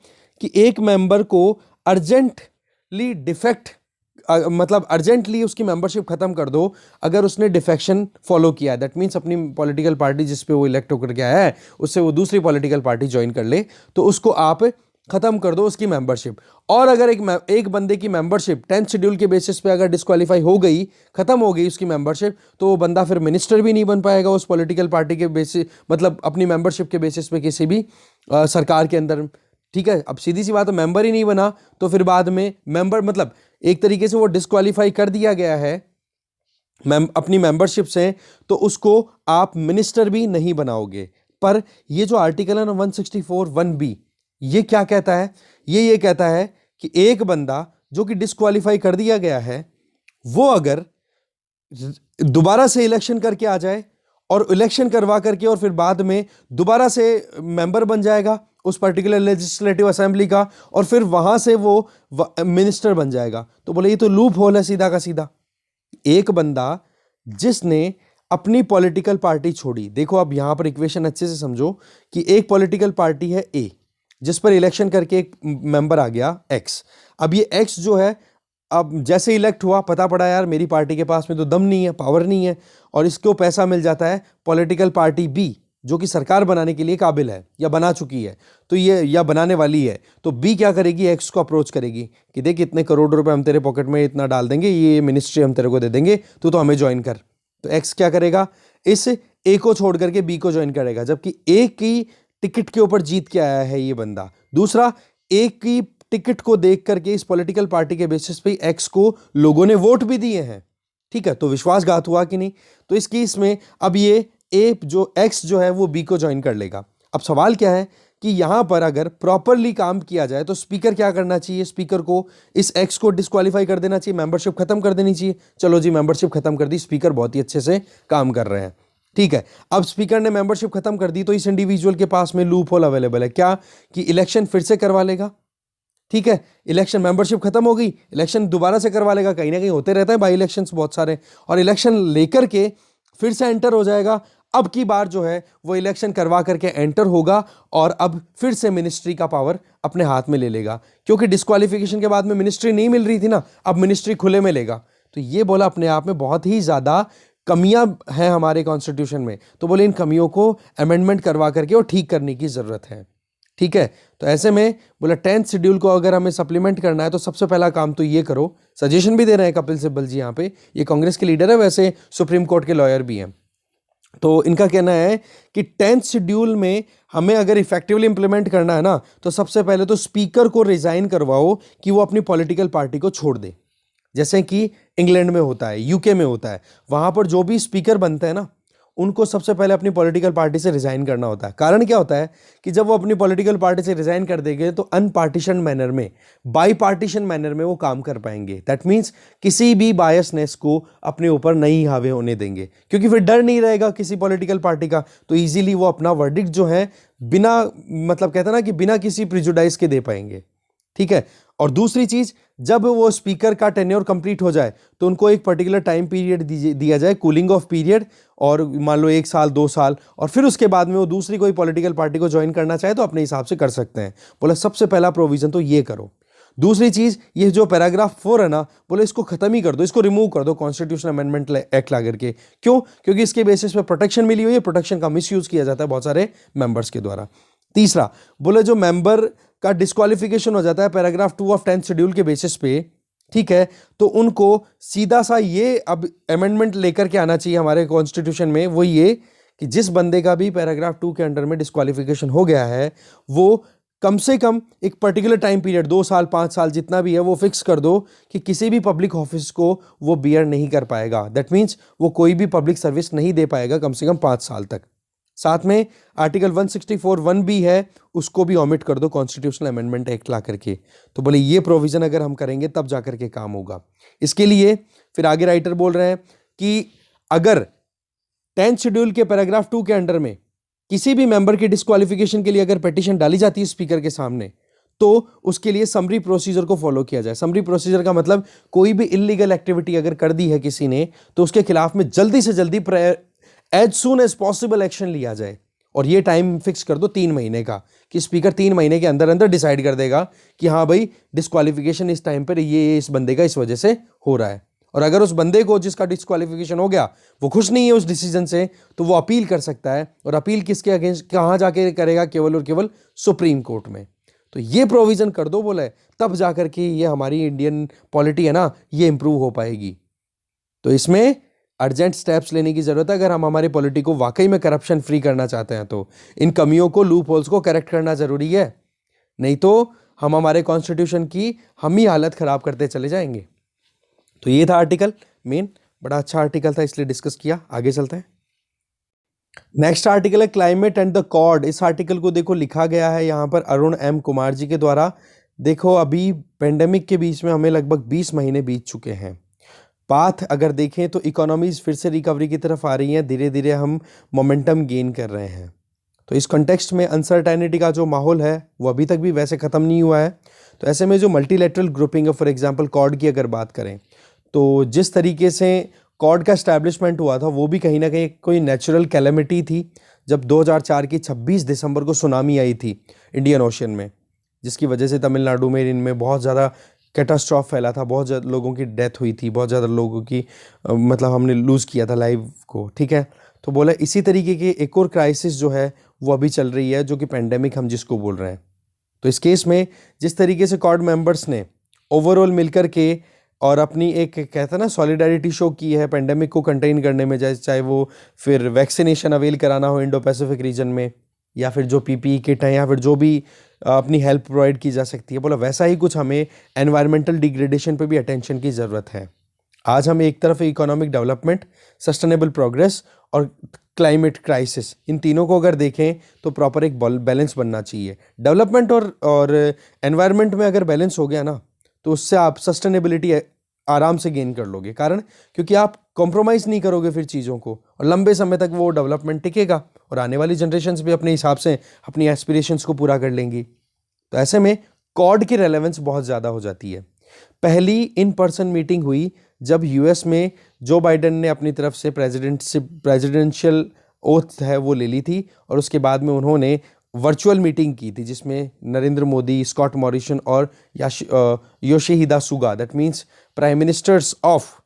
कि एक मेंबर को अर्जेंटली डिफेक्ट, मतलब अर्जेंटली उसकी मेंबरशिप खत्म कर दो अगर उसने डिफेक्शन फॉलो किया है। दैट मीन्स अपनी पॉलिटिकल पार्टी जिस पे वो इलेक्ट होकर के आया है उससे वो दूसरी पॉलिटिकल पार्टी ज्वाइन कर ले, तो उसको आप खत्म कर दो उसकी मेंबरशिप। और अगर एक बंदे की मेंबरशिप 10th शेड्यूल के बेसिस पे अगर डिस्क्वालीफाई हो गई, खत्म हो गई उसकी मेंबरशिप, तो वो बंदा फिर मिनिस्टर भी नहीं बन पाएगा उस पॉलिटिकल पार्टी के बेसिस, मतलब अपनी मेंबरशिप के बेसिस पे किसी भी सरकार के अंदर। ठीक है, अब सीधी सी बात है, मेंबर ही नहीं बना तो फिर बाद में मेंबर, मतलब एक तरीके से वो डिस्क्वालीफाई कर दिया गया है अपनी मेंबरशिप से, तो उसको आप मिनिस्टर भी नहीं बनाओगे। पर ये जो आर्टिकल है ना 164 1B, ये क्या कहता है, ये कहता है कि एक बंदा जो कि डिस्क्वालीफाई कर दिया गया है, वो अगर दोबारा से इलेक्शन करके आ जाए और इलेक्शन करवा करके और फिर बाद में दोबारा से मेंबर बन जाएगा उस पर्टिकुलर लेजिस्लेटिव असेंबली का, और फिर वहां से वो मिनिस्टर बन जाएगा, तो बोले ये तो लूप होल है सीधा का सीधा। एक बंदा जिसने अपनी पॉलिटिकल पार्टी छोड़ी, देखो अब यहां पर इक्वेशन अच्छे से समझो कि एक पॉलिटिकल पार्टी है ए, जिस पर इलेक्शन करके एक मेंबर आ गया एक्स। अब ये एक्स जो है, अब जैसे इलेक्ट हुआ पता पड़ा यार मेरी पार्टी के पास में तो दम नहीं है, पावर नहीं है, और इसको पैसा मिल जाता है पॉलिटिकल पार्टी बी जो कि सरकार बनाने के लिए काबिल है या बना चुकी है, तो ये या बनाने वाली है, तो बी क्या करेगी, एक्स को अप्रोच करेगी कि देख इतने करोड़ रुपए हम तेरे पॉकेट में इतना डाल देंगे, ये मिनिस्ट्री हम तेरे को दे देंगे, तो हमें ज्वाइन कर। तो एक्स क्या करेगा, इस ए को छोड़ करके बी को ज्वाइन करेगा, जबकि ए की टिकट के ऊपर जीत के आया है ये बंदा। दूसरा, ए की टिकट को देख करके इस पॉलिटिकल पार्टी के बेसिस पे एक्स को लोगों ने वोट भी दिए हैं। ठीक है, तो विश्वासघात हुआ कि नहीं, तो इस केस में अब ये ए जो एक्स जो है वो बी को ज्वाइन कर लेगा। अब सवाल क्या है कि यहां पर अगर प्रॉपरली काम किया जाए तो स्पीकर क्या करना चाहिए, स्पीकर को इस एक्स को डिस्क्वालीफाई कर देना चाहिए, मेंबरशिप खत्म कर देनी चाहिए। चलो जी, मेंबरशिप खत्म कर दी, स्पीकर बहुत ही अच्छे से काम कर रहे हैं। ठीक है, अब स्पीकर ने मेंबरशिप खत्म कर दी तो इस इंडिविजुअल के पास में लूप होल अवेलेबल है क्या, कि इलेक्शन फिर से करवा लेगा। ठीक है, इलेक्शन, मेंबरशिप खत्म हो गई, इलेक्शन दोबारा से करवा लेगा, कहीं ना कहीं होते रहते हैं बाई इलेक्शंस बहुत सारे, और इलेक्शन लेकर के फिर से एंटर हो जाएगा। अब की बार जो है वो इलेक्शन करवा करके एंटर होगा और अब फिर से मिनिस्ट्री का पावर अपने हाथ में ले लेगा, क्योंकि डिस्क्वालिफिकेशन के बाद में मिनिस्ट्री नहीं मिल रही थी ना, अब मिनिस्ट्री खुले में लेगा। तो ये बोला अपने आप में बहुत ही ज्यादा कमियां हैं हमारे कॉन्स्टिट्यूशन में, तो बोले इन कमियों को अमेंडमेंट करवा करके और ठीक करने की जरूरत है। ठीक है, तो ऐसे में बोला 10th शेड्यूल को अगर हमें सप्लीमेंट करना है तो सबसे पहला काम तो ये करो, सजेशन भी दे रहे हैं कपिल सिब्बल जी यहाँ पे, ये कांग्रेस के लीडर है, वैसे सुप्रीम कोर्ट के लॉयर भी हैं। तो इनका कहना है कि 10th शेड्यूल में हमें अगर इफेक्टिवली इंप्लीमेंट करना है ना, तो सबसे पहले तो स्पीकर को रिजाइन करवाओ कि वो अपनी पॉलिटिकल पार्टी को छोड़ दे, जैसे कि इंग्लैंड में होता है, यूके में होता है, वहां पर जो भी स्पीकर बनते हैं ना, उनको सबसे पहले अपनी पॉलिटिकल पार्टी से रिजाइन करना होता है। कारण क्या होता है कि जब वो अपनी पॉलिटिकल पार्टी से रिजाइन कर देंगे तो अनपार्टीशन मैनर में, बाई पार्टीशन मैनर में वो काम कर पाएंगे। दैट मीन्स किसी भी बायसनेस को अपने ऊपर नहीं हावी होने देंगे, क्योंकि फिर डर नहीं रहेगा किसी पॉलिटिकल पार्टी का, तो इजीली वो अपना वर्डिक्ट जो है बिना, मतलब कहते हैं ना कि बिना किसी प्रिजुडाइज के दे पाएंगे। ठीक है, और दूसरी चीज, जब वो स्पीकर का टेन्योर कंप्लीट हो जाए तो उनको एक पर्टिकुलर टाइम पीरियड दिया जाए, कूलिंग ऑफ पीरियड, और मान लो 1 साल 2 साल, और फिर उसके बाद में वो दूसरी कोई पॉलिटिकल पार्टी को ज्वाइन करना चाहे तो अपने हिसाब से कर सकते हैं। बोला सबसे पहला प्रोविजन तो ये करो। दूसरी चीज, ये जो पैराग्राफ 4 है ना, बोले इसको खत्म ही कर दो, इसको रिमूव कर दो कॉन्स्टिट्यूशन अमेंडमेंट एक्ट ला करके। क्यों? क्योंकि इसके बेसिस पे प्रोटेक्शन मिली हुई है, प्रोटेक्शन का मिसयूज किया जाता है बहुत सारे मेंबर्स के द्वारा। तीसरा, बोले जो मेंबर का डिस्क्वालिफिकेशन हो जाता है पैराग्राफ 2 ऑफ 10th शेड्यूल के बेसिस पे, ठीक है, तो उनको सीधा सा ये अब अमेंडमेंट लेकर के आना चाहिए हमारे कॉन्स्टिट्यूशन में, वो ये कि जिस बंदे का भी पैराग्राफ 2 के अंडर में डिस्क्वालिफिकेशन हो गया है, वो कम से कम एक पर्टिकुलर टाइम पीरियड 2 साल 5 साल जितना भी है वो फिक्स कर दो कि किसी भी पब्लिक ऑफिस को वो बियर नहीं कर पाएगा। दैट मीन्स वो कोई भी पब्लिक सर्विस नहीं दे पाएगा कम से कम 5 साल तक। साथ में आर्टिकल 164(1) भी है, उसको भी ऑमिट कर दो कॉन्स्टिट्यूशनल अमेंडमेंट एक्ट ला करके। तो बोले ये प्रोविजन अगर हम करेंगे तब जाकर के काम होगा। इसके लिए फिर आगे राइटर बोल रहे हैं कि अगर 10th शेड्यूल के पैराग्राफ 2 के अंडर में किसी भी मेंबर की डिस्क्वालिफिकेशन के लिए अगर पिटीशन डाली जाती है स्पीकर के सामने, तो उसके लिए समरी प्रोसीजर को फॉलो किया जाए। समरी प्रोसीजर का मतलब कोई भी इलीगल एक्टिविटी अगर कर दी है किसी ने, तो उसके खिलाफ में जल्दी से जल्दी as soon as possible action लिया जाए। और ये टाइम फिक्स कर दो 3 महीने का, कि स्पीकर 3 महीने के अंदर अंदर डिसाइड कर देगा कि हाँ भाई डिस्क्वालिफिकेशन इस टाइम पर ये इस बंदे का इस वजह से हो रहा है। और अगर उस बंदे को जिसका डिस्क्वालिफिकेशन हो गया वो खुश नहीं है उस डिसीजन से, तो वो अपील कर सकता है, और अपील किसके अगेंस्ट कहाँ जाके करेगा? केवल और केवल सुप्रीम कोर्ट में। तो ये प्रोविजन कर दो बोले, तब जाकर के ये हमारी इंडियन पॉलिटी है ना, ये इंप्रूव हो पाएगी। तो इसमें अर्जेंट स्टेप्स लेने की जरूरत है अगर हम हमारी पॉलिटी को वाकई में करप्शन फ्री करना चाहते हैं। तो इन कमियों को, लूप होल्स को करेक्ट करना जरूरी है, नहीं तो हम हमारे कॉन्स्टिट्यूशन की हम ही हालत खराब करते चले जाएंगे। तो ये था आर्टिकल मेन, बड़ा अच्छा आर्टिकल था इसलिए डिस्कस किया। आगे चलते हैं। नेक्स्ट आर्टिकल है क्लाइमेट एंड द कॉर्ड। इस आर्टिकल को देखो लिखा गया है यहाँ पर अरुण एम कुमार जी के द्वारा। देखो अभी पेंडेमिक के बीच में हमें लगभग 20 महीने बीत चुके हैं। पाथ अगर देखें तो इकोनॉमीज फिर से रिकवरी की तरफ आ रही हैं, धीरे धीरे हम मोमेंटम गेन कर रहे हैं। तो इस कॉन्टेक्स्ट में अनसर्टेनिटी का जो माहौल है वो अभी तक भी वैसे ख़त्म नहीं हुआ है। तो ऐसे में जो मल्टीलेटरल ग्रुपिंग है, फॉर एग्जांपल कॉर्ड की अगर बात करें, तो जिस तरीके से कॉर्ड का एस्टैब्लिशमेंट हुआ था वो भी कहीं ना कहीं कोई नेचुरल कैलेमिटी थी। जब 2004 की 26 दिसंबर को सुनामी आई थी इंडियन ओशन में, जिसकी वजह से तमिलनाडु में इनमें बहुत ज़्यादा कैटास्ट्रॉफ फैला था, बहुत ज़्यादा लोगों की डेथ हुई थी, बहुत ज़्यादा लोगों की मतलब हमने लूज़ किया था लाइफ को। ठीक है, तो बोला इसी तरीके की एक और क्राइसिस जो है वो अभी चल रही है, जो कि पेंडेमिक हम जिसको बोल रहे हैं। तो इस केस में जिस तरीके से कॉर्ड मेंबर्स ने ओवरऑल मिलकर के और अपनी एक कहते हैं ना सॉलिडारिटी शो की है पेंडेमिक को कंटेन करने में, चाहे वो फिर वैक्सीनेशन अवेल कराना हो इंडो पैसिफिक रीजन में, या फिर जो पीपीई किट है, या फिर जो भी अपनी हेल्प प्रोवाइड की जा सकती है, बोला वैसा ही कुछ हमें एनवायरमेंटल डिग्रेडेशन पे भी अटेंशन की ज़रूरत है। आज हम एक तरफ इकोनॉमिक डेवलपमेंट, सस्टेनेबल प्रोग्रेस और क्लाइमेट क्राइसिस, इन तीनों को अगर देखें तो प्रॉपर एक बैलेंस बनना चाहिए। डेवलपमेंट और एनवायरनमेंट में अगर बैलेंस हो गया ना, तो उससे आप सस्टेनेबिलिटी आराम से गेन कर लोगे। कारण क्योंकि आप कॉम्प्रोमाइज़ नहीं करोगे फिर चीज़ों को, और लंबे समय तक वो डेवलपमेंट टिकेगा और आने वाली जनरेशन्स भी अपने हिसाब से अपनी एस्पिरेशंस को पूरा कर लेंगी। तो ऐसे में कॉर्ड की रेलेवेंस बहुत ज़्यादा हो जाती है। पहली इन पर्सन मीटिंग हुई जब यूएस में जो बाइडेन ने अपनी तरफ से प्रेसिडेंशियल ओथ है वो ले ली थी, और उसके बाद में उन्होंने वर्चुअल मीटिंग की थी जिसमें नरेंद्र मोदी, स्कॉट मॉरिसन और Yoshihide Suga, that means prime ministers of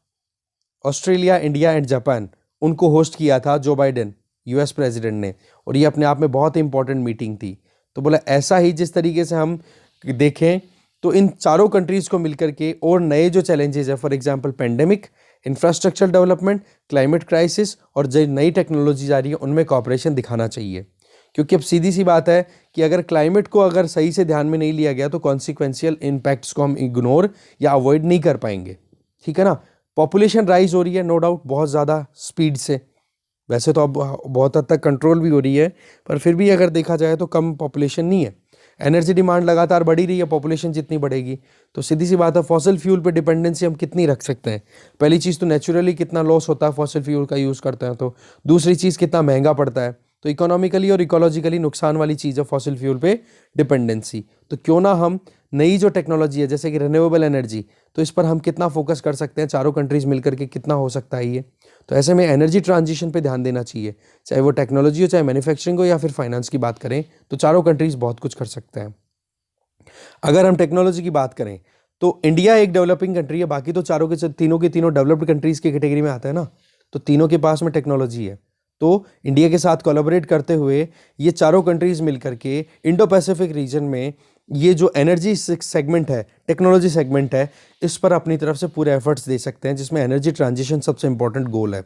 Australia, India and Japan, उनको होस्ट किया था जो बाइडेन यूएस प्रेसिडेंट ने। और ये अपने आप में बहुत इंपॉर्टेंट मीटिंग थी। तो बोला ऐसा ही जिस तरीके से हम देखें तो इन चारों कंट्रीज़ को मिलकर के और नए जो चैलेंजेस है, for example pandemic, infrastructure development, climate crisis और जो नई टेक्नोलॉजी आ रही है उनमें कॉपरेशन दिखाना चाहिए। क्योंकि अब सीधी सी बात है कि अगर क्लाइमेट को अगर सही से ध्यान में नहीं लिया गया तो कॉन्सिक्वेंशियल इम्पैक्ट्स को हम इग्नोर या अवॉइड नहीं कर पाएंगे। ठीक है ना। पॉपुलेशन राइज हो रही है नो डाउट बहुत ज़्यादा स्पीड से, वैसे तो अब बहुत हद तक कंट्रोल भी हो रही है, पर फिर भी अगर देखा जाए तो कम पॉपुलेशन नहीं है। एनर्जी डिमांड लगातार बढ़ी रही है, पॉपुलेशन जितनी बढ़ेगी तो सीधी सी बात है फॉसिल फ्यूल पे डिपेंडेंसी हम कितनी रख सकते हैं। पहली चीज़ तो नेचुरली कितना लॉस होता है फॉसिल फ्यूल का यूज़ करते हैं तो, दूसरी चीज़ कितना महंगा पड़ता है। तो इकोनॉमिकली और इकोलॉजिकली नुकसान वाली चीज़ है फॉसिल फ्यूल पे डिपेंडेंसी। तो क्यों ना हम नई जो टेक्नोलॉजी है जैसे कि रिन्यूएबल एनर्जी, तो इस पर हम कितना फोकस कर सकते हैं, चारों कंट्रीज़ मिलकर के कितना हो सकता है ये। तो ऐसे में एनर्जी ट्रांजिशन पे ध्यान देना चाहिए, चाहे वो टेक्नोलॉजी हो, चाहे मैन्युफैक्चरिंग हो या फिर फाइनेंस की बात करें, तो चारों कंट्रीज़ बहुत कुछ कर सकते हैं। अगर हम टेक्नोलॉजी की बात करें तो इंडिया एक डेवलपिंग कंट्री है, बाकी तो चारों के तीनों डेवलप्ड कंट्रीज़ की कैटेगरी में आता है ना, तो तीनों के पास में टेक्नोलॉजी है। तो इंडिया के साथ कोलैबोरेट करते हुए ये चारों कंट्रीज़ मिलकर के इंडो पैसिफिक रीजन में ये जो एनर्जी सेगमेंट है, टेक्नोलॉजी सेगमेंट है, इस पर अपनी तरफ से पूरे एफर्ट्स दे सकते हैं, जिसमें एनर्जी ट्रांजिशन सबसे इंपॉर्टेंट गोल है।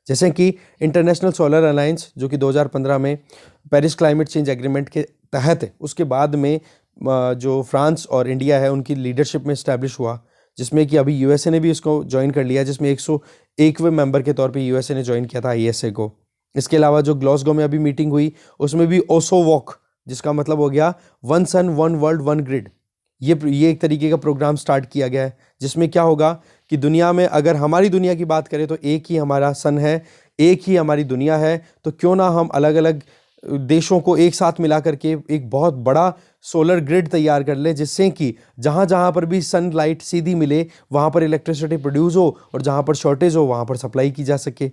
जैसे कि इंटरनेशनल सोलर अलायंस जो कि 2015 में पेरिस क्लाइमेट चेंज एग्रीमेंट के तहत है, उसके बाद में जो फ्रांस और इंडिया है उनकी लीडरशिप में इस्टेब्लिश हुआ, जिसमें कि अभी यूएसए ने भी इसको ज्वाइन कर लिया, जिसमें 101वें मेंबर के तौर पे यूएसए ने ज्वाइन किया था आईएसए को। इसके अलावा जो ग्लासगो में अभी मीटिंग हुई उसमें भी ओसो वॉक, जिसका मतलब हो गया one sun one world one grid, ये एक तरीके का प्रोग्राम स्टार्ट किया गया है, जिसमें क्या होगा कि दुनिया में अगर हमारी दुनिया की बात करें तो एक ही हमारा सन है, एक ही हमारी दुनिया है, तो क्यों ना हम अलग अलग देशों को एक साथ मिला करके एक बहुत बड़ा सोलर ग्रिड तैयार कर ले, जिससे कि जहाँ जहाँ पर भी सनलाइट सीधी मिले वहाँ पर इलेक्ट्रिसिटी प्रोड्यूस हो और जहाँ पर शॉर्टेज हो वहाँ पर सप्लाई की जा सके।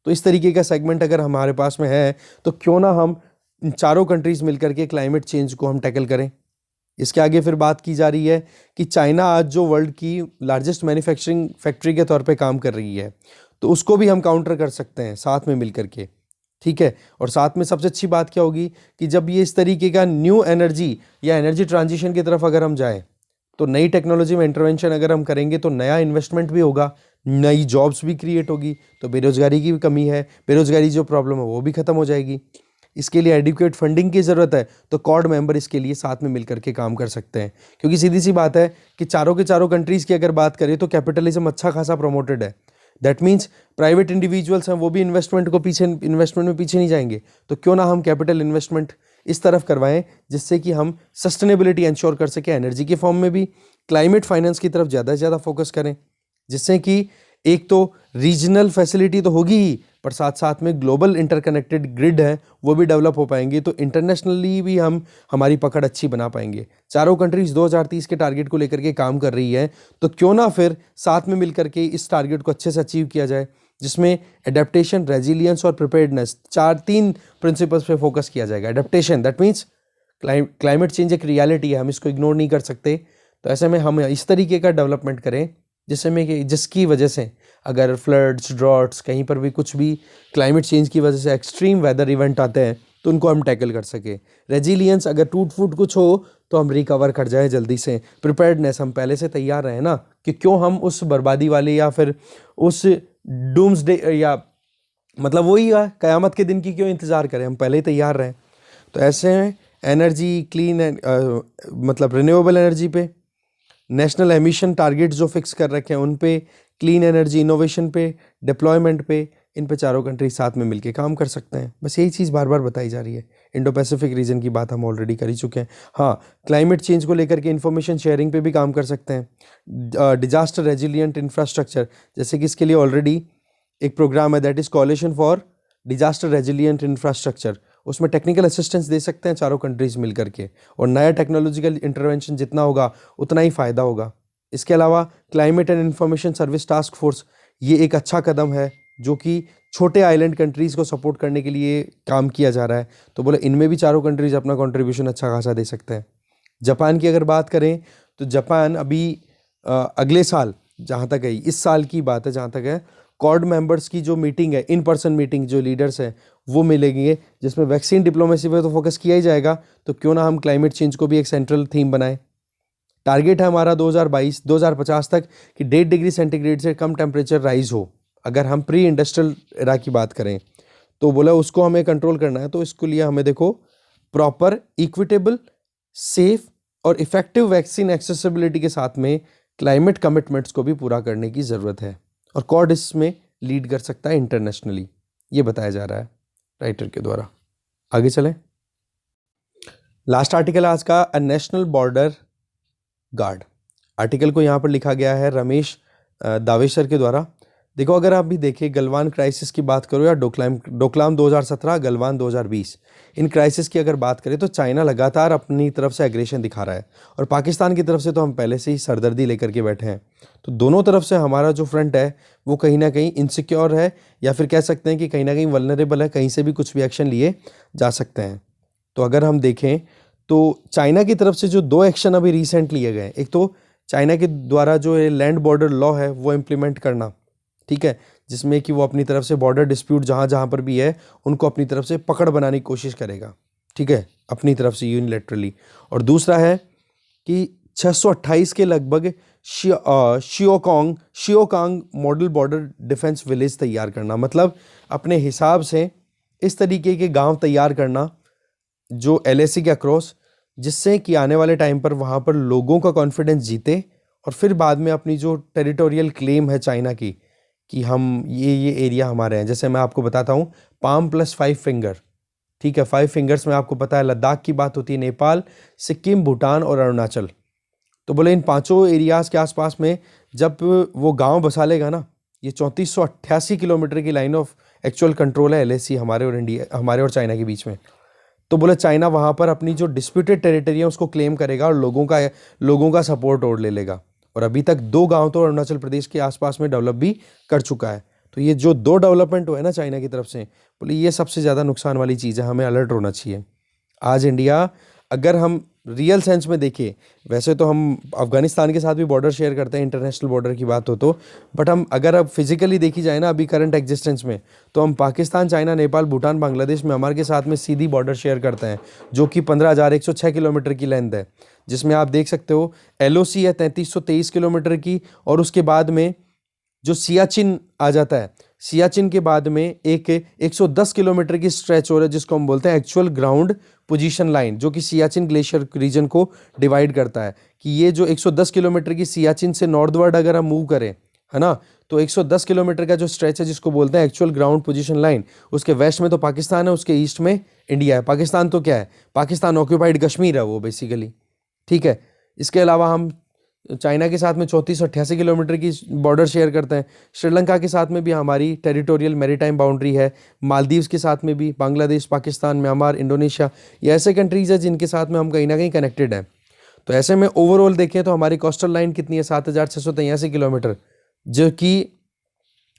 तो इस तरीके का सेगमेंट अगर हमारे पास में है तो क्यों ना हम इन चारों कंट्रीज़ मिलकर के क्लाइमेट चेंज को हम टैकल करें। इसके आगे फिर बात की जा रही है कि चाइना आज जो वर्ल्ड की लार्जेस्ट मैन्युफैक्चरिंग फैक्ट्री के तौर पे काम कर रही है, तो उसको भी हम काउंटर कर सकते हैं साथ में मिलकर के। ठीक है। और साथ में सबसे अच्छी बात क्या होगी कि जब ये इस तरीके का न्यू एनर्जी या एनर्जी ट्रांजिशन की तरफ अगर हम जाएं तो नई टेक्नोलॉजी में इंटरवेंशन अगर हम करेंगे तो नया इन्वेस्टमेंट भी होगा, नई जॉब्स भी क्रिएट होगी, तो बेरोजगारी की भी कमी है, बेरोजगारी जो प्रॉब्लम है वो भी खत्म हो जाएगी। इसके लिए एडिक्वेट फंडिंग की ज़रूरत है, तो कॉर्ड मेंबर इसके लिए साथ में मिलकर के काम कर सकते हैं। क्योंकि सीधी सी बात है कि चारों के चारों कंट्रीज़ की अगर बात करें तो कैपिटलिज्म अच्छा खासा प्रमोटेड है। दैट मीन्स प्राइवेट इंडिविजुअल्स हैं वो भी इन्वेस्टमेंट में पीछे नहीं जाएंगे, तो क्यों ना हम कैपिटल इन्वेस्टमेंट इस तरफ करवाएं जिससे कि हम सस्टेनेबिलिटी इंश्योर कर सकें एनर्जी के फॉर्म में भी, क्लाइमेट फाइनेंस की तरफ ज़्यादा से ज़्यादा फोकस करें, जिससे कि एक तो रीजनल फैसिलिटी तो होगी ही, पर साथ साथ में ग्लोबल इंटरकनेक्टेड ग्रिड है वो भी डेवलप हो पाएंगे, तो इंटरनेशनली भी हम हमारी पकड़ अच्छी बना पाएंगे। चारों कंट्रीज 2030 के टारगेट को लेकर के काम कर रही है, तो क्यों ना फिर साथ में मिलकर के इस टारगेट को अच्छे से अचीव किया जाए, जिसमें एडेप्टेशन, रेजिलियंस और प्रिपेयर्डनेस 3 प्रिंसिपल्स पे फोकस किया जाएगा। Adaptation that means climate change एक रियलिटी है, हम इसको इग्नोर नहीं कर सकते, तो ऐसे में हम इस तरीके का डेवलपमेंट करें जिसकी वजह से अगर फ्लड्स, ड्रॉट्स, कहीं पर भी कुछ भी क्लाइमेट चेंज की वजह से एक्सट्रीम वेदर इवेंट आते हैं तो उनको हम टैकल कर सके। रेजिलियंस, अगर टूट फूट कुछ हो तो हम रिकवर कर जाएं जल्दी से। प्रिपेयर्डनेस, हम पहले से तैयार रहें ना, कि क्यों हम उस बर्बादी वाले या फिर उस डूम्सडे या मतलब वही क़यामत के दिन की क्यों इंतज़ार करें, हम पहले ही तैयार रहें। तो ऐसे में एनर्जी क्लीन मतलब रिन्यूएबल एनर्जी पे, नेशनल एमिशन टारगेट्स जो फिक्स कर रखे हैं उन पे, क्लीन एनर्जी इनोवेशन पे, डिप्लॉयमेंट पे, इन पे चारों कंट्री साथ में मिलके काम कर सकते हैं। बस यही चीज़ बार बार बताई जा रही है। इंडो पैसिफिक रीजन की बात हम ऑलरेडी कर ही चुके हैं। हाँ, क्लाइमेट चेंज को लेकर के इन्फॉर्मेशन शेयरिंग पे भी काम कर सकते हैं। डिजास्टर रेजिलियंट इंफ्रास्ट्रक्चर, जैसे कि इसके लिए ऑलरेडी एक प्रोग्राम है that is कोalition for disaster resilient infrastructure. उसमें टेक्निकल असिस्टेंस दे सकते हैं चारों कंट्रीज मिल करके, और नया टेक्नोलॉजिकल इंटरवेंशन जितना होगा उतना ही फ़ायदा होगा। इसके अलावा climate and information service task force, ये एक अच्छा कदम है जो कि छोटे आइलैंड कंट्रीज़ को सपोर्ट करने के लिए काम किया जा रहा है। तो बोले इनमें भी चारों कंट्रीज़ अपना कंट्रीब्यूशन अच्छा खासा दे सकते हैं। जापान की अगर बात करें तो जापान अभी अगले साल, जहाँ तक है इस साल की बात है जहाँ तक है, क्वाड मेंबर्स की जो मीटिंग है, इन पर्सन मीटिंग, जो लीडर्स हैं वो मिलेंगे, जिसमें वैक्सीन डिप्लोमेसी पे तो फोकस किया ही जाएगा। तो क्यों ना हम क्लाइमेट चेंज को भी एक सेंट्रल थीम बनाएं। टारगेट है हमारा 2050 तक कि 1.5 डिग्री सेंटीग्रेड से कम टेम्परेचर राइज हो। अगर हम प्री इंडस्ट्रियल एरा की बात करें तो बोला उसको हमें कंट्रोल करना है। तो इसके लिए हमें देखो प्रॉपर, इक्विटेबल, सेफ और इफेक्टिव वैक्सीन एक्सेसिबिलिटी के साथ में क्लाइमेट कमिटमेंट्स को भी पूरा करने की ज़रूरत है, और क्वाड इसमें लीड कर सकता है इंटरनेशनली, ये बताया जा रहा है राइटर के द्वारा। आगे चलें। लास्ट आर्टिकल आज का, a national border guard. Article को यहाँ पर लिखा गया है रमेश दावेशर के द्वारा। देखो, अगर आप भी देखें गलवान क्राइसिस की बात करो या डोकलाम 2017, गलवान 2020, इन क्राइसिस की अगर बात करें तो चाइना लगातार अपनी तरफ से एग्रेशन दिखा रहा है, और पाकिस्तान की तरफ से तो हम पहले से ही सरदर्दी लेकर के बैठे हैं। तो दोनों तरफ से हमारा जो फ्रंट है वो कहीं ना कहीं इनसिक्योर है, या फिर कह सकते हैं कि कहीं ना कहीं वल्नरेबल है, कहीं से भी कुछ भी एक्शन लिए जा सकते हैं। तो अगर हम देखें तो चाइना की तरफ से जो 2 एक्शन अभी रिसेंट लिए गए, एक तो चाइना के द्वारा जो लैंड बॉर्डर लॉ है वो इम्प्लीमेंट करना, ठीक है, जिसमें कि वो अपनी तरफ से बॉर्डर डिस्प्यूट जहाँ जहाँ पर भी है उनको अपनी तरफ से पकड़ बनाने की कोशिश करेगा, ठीक है, अपनी तरफ से यूनिलैटरली। और दूसरा है कि 628 के लगभग शियोकांग मॉडल बॉर्डर डिफेंस विलेज तैयार करना, मतलब अपने हिसाब से इस तरीके के गांव तैयार करना जो एलएसी के अक्रॉस, जिससे कि आने वाले टाइम पर वहाँ पर लोगों का कॉन्फिडेंस जीते, और फिर बाद में अपनी जो टेरिटोरियल क्लेम है चाइना की कि हम ये एरिया हमारे हैं। जैसे मैं आपको बताता हूँ, पाम प्लस 5 फिंगर, ठीक है, 5 फिंगर्स में आपको पता है लद्दाख की बात होती है, नेपाल, सिक्किम, भूटान और अरुणाचल। तो बोले इन 5 एरियाज़ के आसपास में जब वो गांव बसा लेगा ना, ये 3488 किलोमीटर की लाइन ऑफ एक्चुअल कंट्रोल है एलएसी हमारे और चाइना के बीच में। तो बोले चाइना वहाँ पर अपनी जो डिस्प्यूटेड टेरिटरी है उसको क्लेम करेगा और लोगों का सपोर्ट और ले लेगा। और अभी तक 2 गांव तो अरुणाचल प्रदेश के आसपास में डेवलप भी कर चुका है। तो ये जो 2 डेवलपमेंट हुए ना चाइना की तरफ से, बोले ये सबसे ज़्यादा नुकसान वाली चीज़ है, हमें अलर्ट होना चाहिए। आज इंडिया, अगर हम रियल सेंस में देखें, वैसे तो हम अफगानिस्तान के साथ भी बॉर्डर शेयर करते हैं, इंटरनेशनल बॉर्डर की बात हो तो, बट हम अगर अब फिजिकली देखी जाए ना अभी करंट एग्जिस्टेंस में, तो हम पाकिस्तान, चाइना, नेपाल, भूटान, बांग्लादेश में हमारे के साथ में सीधी बॉर्डर शेयर करते हैं, जो कि 15,106 किलोमीटर की लेंथ है, जिसमें आप देख सकते हो एलओसी है 3323 किलोमीटर की, और उसके बाद में जो सियाचिन आ जाता है, सियाचिन के बाद में एक 110 किलोमीटर की स्ट्रेच हो रहा है जिसको हम बोलते हैं एक्चुअल ग्राउंड पोजीशन लाइन, जो कि सियाचिन ग्लेशियर रीजन को डिवाइड करता है। कि ये जो 110 किलोमीटर की सियाचिन से नॉर्थवर्ड अगर हम मूव करें, है ना, तो 110 किलोमीटर का जो स्ट्रेच है जिसको बोलते हैं एक्चुअल ग्राउंड पोजीशन लाइन, उसके वेस्ट में तो पाकिस्तान है, उसके ईस्ट में इंडिया है। पाकिस्तान तो क्या है, पाकिस्तान ऑक्यूपाइड कश्मीर है वो बेसिकली, ठीक है। इसके अलावा हम चाइना के साथ में 3488 किलोमीटर की बॉर्डर शेयर करते हैं। श्रीलंका के साथ में भी हमारी टेरिटोरियल मैरीटाइम बाउंड्री है। मालदीव्स के साथ में भी, बांग्लादेश, पाकिस्तान, म्यांमार, इंडोनेशिया, ये ऐसे कंट्रीज है जिनके साथ में हम कहीं ना कहीं कनेक्टेड हैं। तो ऐसे में ओवरऑल देखें तो हमारी कोस्टल लाइन कितनी है, 7683 किलोमीटर, जो कि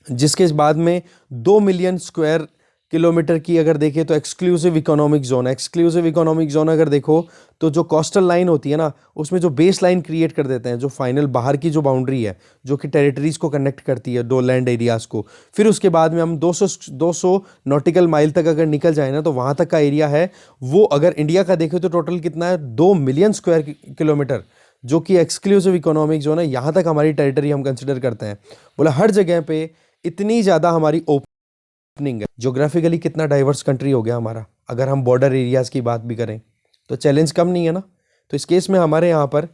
जिसके बाद में 2 मिलियन स्क्वायर किलोमीटर की अगर देखें तो एक्सक्लूसिव इकोनॉमिक जोन अगर देखो तो जो कोस्टल लाइन होती है ना, उसमें जो बेस लाइन क्रिएट कर देते हैं, जो फाइनल बाहर की जो बाउंड्री है जो कि टेरिटरीज को कनेक्ट करती है, 2 लैंड एरियाज को, फिर उसके बाद में हम 200 नॉटिकल माइल तक अगर निकल जाए ना, तो वहाँ तक का एरिया है वो, अगर इंडिया का देखें तो टोटल कितना है, 2 मिलियन स्क्वायर किलोमीटर, जो कि एक्सक्लूसिव इकोनॉमिक जोन है। यहाँ तक हमारी टेरिटरी हम कंसिडर करते हैं। बोला हर जगह पे इतनी ज़्यादा हमारी ओपनिंग है, ज्योग्राफिकली कितना डाइवर्स कंट्री हो गया हमारा। अगर हम बॉर्डर एरियाज़ की बात भी करें तो चैलेंज कम नहीं है ना। तो इस केस में हमारे यहाँ पर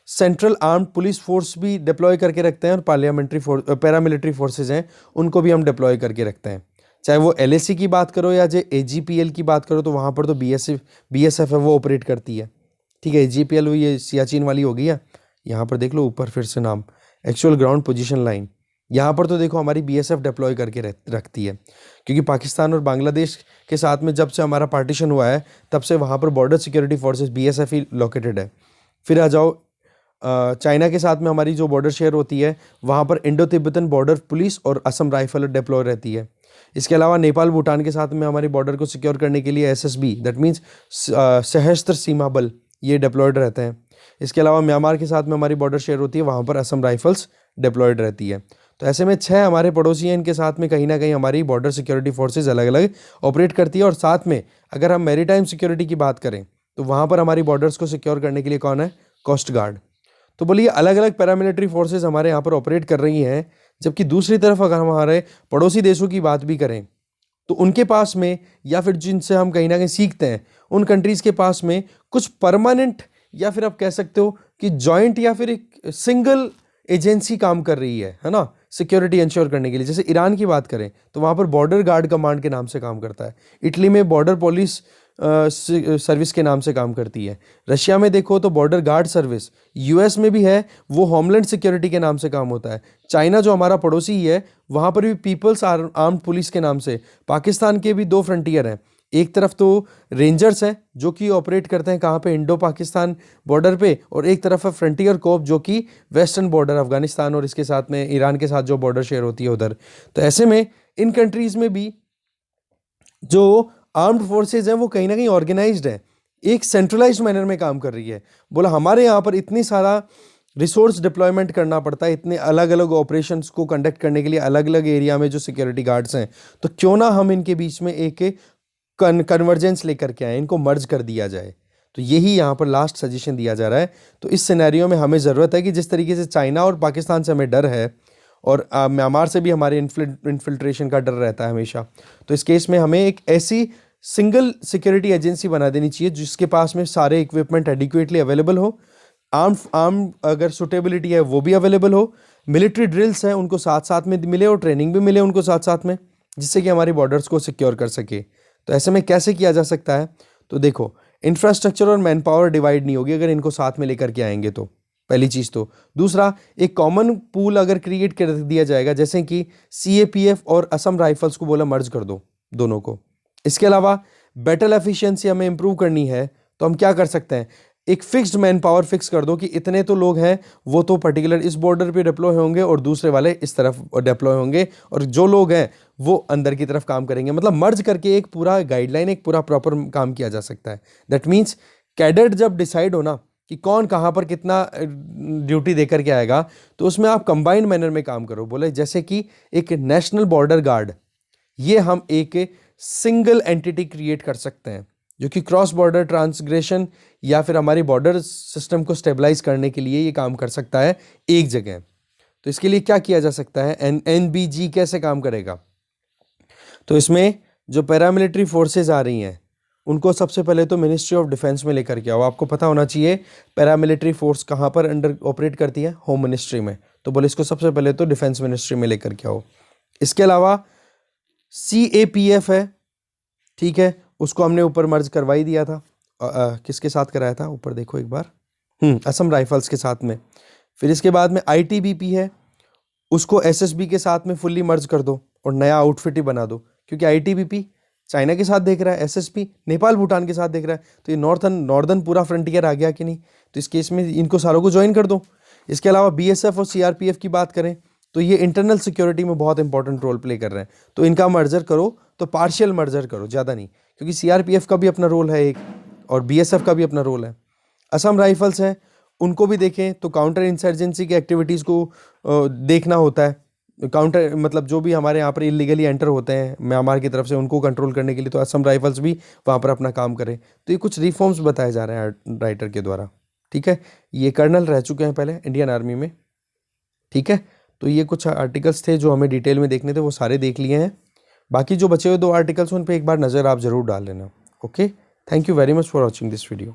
सेंट्रल आर्म्ड पुलिस फोर्स भी डिप्लॉय करके रखते हैं, और पैरामिलिट्री फोर्सेज हैं उनको भी हम डिप्लॉय करके रखते हैं। चाहे वो LAC की बात करो या जो AGPL की बात करो, तो वहाँ पर तो BSF है वो ऑपरेट करती है, ठीक है। AGPL वो ये सियाचिन वाली हो गई है। यहाँ पर देख लो ऊपर फिर से नाम, एक्चुअल ग्राउंड पोजीशन लाइन, यहाँ पर तो देखो हमारी BSF डिप्लॉय करके रखती है, क्योंकि पाकिस्तान और बांग्लादेश के साथ में जब से हमारा पार्टीशन हुआ है तब से वहाँ पर बॉर्डर सिक्योरिटी फोर्सेस BSF ही लोकेटेड है। फिर आ जाओ चाइना के साथ में हमारी जो बॉर्डर शेयर होती है, वहाँ पर इंडो तिब्बतन बॉर्डर पुलिस और असम राइफल डिप्लॉय रहती है। इसके अलावा नेपाल भूटान के साथ में हमारी बॉर्डर को सिक्योर करने के लिए SSB, दैट मीन्स सशस्त्र सीमा बल, ये डिप्लॉयड रहते हैं। इसके अलावा म्यांमार के साथ में हमारी बॉर्डर शेयर होती है, वहाँ पर असम राइफल्स डिप्लॉयड रहती है। तो ऐसे में 6 हमारे पड़ोसी हैं, इनके साथ में कहीं ना कहीं हमारी बॉर्डर सिक्योरिटी फोर्सेज अलग अलग ऑपरेट करती है। और साथ में अगर हम मैरीटाइम सिक्योरिटी की बात करें तो वहाँ पर हमारी बॉर्डर्स को सिक्योर करने के लिए कौन है? Coast guard. तो बोलिए अलग अलग पैरामिलिट्री फोर्सेज हमारे यहाँ पर ऑपरेट कर रही हैं, जबकि दूसरी तरफ अगर हमारे पड़ोसी देशों की बात भी करें तो उनके पास में, या फिर जिनसे हम कहीं ना कहीं सीखते हैं, उन कंट्रीज़ के पास में कुछ परमानेंट या फिर आप कह सकते हो कि जॉइंट या फिर एक सिंगल एजेंसी काम कर रही है ना, सिक्योरिटी इंश्योर करने के लिए। जैसे ईरान की बात करें तो वहाँ पर बॉर्डर गार्ड कमांड के नाम से काम करता है। इटली में बॉर्डर पुलिस सर्विस के नाम से काम करती है। रशिया में देखो तो बॉर्डर गार्ड सर्विस, US में भी है, वो होमलैंड सिक्योरिटी के नाम से काम होता है। चाइना जो हमारा पड़ोसी ही है, वहाँ पर भी पीपल्स आर्म्ड पुलिस के नाम से। पाकिस्तान के भी 2 फ्रंटियर हैं, एक तरफ तो रेंजर्स हैं जो कि ऑपरेट करते हैं कहाँ पे? इंडो पाकिस्तान बॉर्डर पे, और एक तरफ है फ्रंटियर कोप जो कि वेस्टर्न बॉर्डर अफगानिस्तान और इसके साथ में ईरान के साथ जो बॉर्डर शेयर होती है उधर। तो ऐसे में इन कंट्रीज़ में भी जो आर्म्ड फोर्सेज हैं वो कहीं ना कहीं ऑर्गेनाइज्ड है, एक सेंट्रलाइज्ड मैनर में काम कर रही है। बोला हमारे यहाँ पर इतनी सारा रिसोर्स डिप्लॉयमेंट करना पड़ता है, इतने अलग अलग ऑपरेशंस को कंडक्ट करने के लिए अलग अलग एरिया में जो सिक्योरिटी गार्ड्स हैं, तो क्यों ना हम इनके बीच में एक कन्वर्जेंस लेकर के आए, इनको मर्ज कर दिया जाए। तो यही यहाँ पर लास्ट सजेशन दिया जा रहा है। तो इस सिनेरियो में हमें ज़रूरत है कि जिस तरीके से चाइना और पाकिस्तान से हमें डर है, और म्यांमार से भी हमारे इन्फिल्ट्रेशन का डर रहता है हमेशा, तो इस केस में हमें एक ऐसी सिंगल सिक्योरिटी एजेंसी बना देनी चाहिए जिसके पास में सारे इक्विपमेंट एडिक्वेटली अवेलेबल हो, आर्म अगर सुटेबिलिटी है वो भी अवेलेबल हो, मिलिट्री ड्रिल्स हैं उनको साथ साथ में मिले और ट्रेनिंग भी मिले उनको साथ साथ में, जिससे कि हमारी बॉर्डर्स को सिक्योर कर सके। तो ऐसे में कैसे किया जा सकता है? तो देखो, इंफ्रास्ट्रक्चर और मैन पावर डिवाइड नहीं होगी अगर इनको साथ में लेकर के आएंगे तो, पहली चीज़ तो। दूसरा, एक कॉमन पूल अगर क्रिएट कर दिया जाएगा, जैसे कि CAPF और असम राइफल्स को बोला मर्ज कर दो दोनों को। इसके अलावा बैटल एफिशिएंसी हमें इंप्रूव करनी है, तो हम क्या कर सकते हैं? एक फिक्स्ड मैन पावर फिक्स कर दो कि इतने तो लोग हैं वो तो पर्टिकुलर इस बॉर्डर पे डिप्लॉय होंगे और दूसरे वाले इस तरफ डिप्लॉय होंगे, और जो लोग हैं वो अंदर की तरफ काम करेंगे। मतलब मर्ज करके एक पूरा गाइडलाइन, एक पूरा प्रॉपर काम किया जा सकता है। दैट मीन्स कैडेट जब डिसाइड हो ना कि कौन कहाँ पर कितना ड्यूटी दे करके आएगा, तो उसमें आप कंबाइंड मैनर में काम करो। बोले जैसे कि एक नेशनल बॉर्डर गार्ड, ये हम एक सिंगल एंटिटी क्रिएट कर सकते हैं जो कि क्रॉस बॉर्डर ट्रांसग्रेशन या फिर हमारी बॉर्डर सिस्टम को स्टेबलाइज करने के लिए ये काम कर सकता है एक जगह। तो इसके लिए क्या किया जा सकता है? NBG कैसे काम करेगा? तो इसमें जो पैरामिलिट्री फोर्सेज आ रही हैं उनको सबसे पहले तो मिनिस्ट्री ऑफ डिफेंस में लेकर के आओ। आपको पता होना चाहिए पैरामिलिट्री फोर्स कहाँ पर अंडर ऑपरेट करती है? होम मिनिस्ट्री में। तो बोले इसको सबसे पहले तो डिफेंस मिनिस्ट्री में लेकर के आओ। इसके अलावा CAPF है, ठीक है, उसको हमने ऊपर मर्ज करवा ही दिया था। किसके साथ कराया था? ऊपर देखो एक बार, असम राइफल्स के साथ में। फिर इसके बाद में ITBP है, उसको SSB के साथ में फुल्ली मर्ज कर दो और नया आउटफिट ही बना दो, क्योंकि ITBP चाइना के साथ देख रहा है, SSB नेपाल भूटान के साथ देख रहा है, तो ये नॉर्दर्न पूरा फ्रंटियर आ गया कि नहीं? तो इस केस में इनको सारों को ज्वाइन कर दो। इसके अलावा BSF और CRPF की बात करें तो ये इंटरनल सिक्योरिटी में बहुत इंपॉर्टेंट रोल प्ले कर रहे हैं, तो इनका मर्जर करो तो पार्शियल मर्जर करो, ज़्यादा नहीं, क्योंकि CRPF का भी अपना रोल है एक और BSF का भी अपना रोल है। असम राइफल्स हैं, उनको भी देखें तो काउंटर इंसर्जेंसी की एक्टिविटीज़ को देखना होता है। काउंटर मतलब जो भी हमारे यहाँ पर इलीगली एंटर होते हैं म्यांमार की तरफ से, उनको कंट्रोल करने के लिए तो असम राइफल्स भी वहाँ पर अपना काम करें। तो ये कुछ रिफॉर्म्स बताए जा रहे हैं राइटर के द्वारा, ठीक है। ये कर्नल रह चुके हैं पहले इंडियन आर्मी में, ठीक है। तो ये कुछ आर्टिकल्स थे जो हमें डिटेल में देखने थे, वो सारे देख लिए हैं। बाकी जो बचे हुए 2 आर्टिकल्स उन पर एक बार नज़र आप ज़रूर डाल लेना। Okay, thank you very much for watching this video.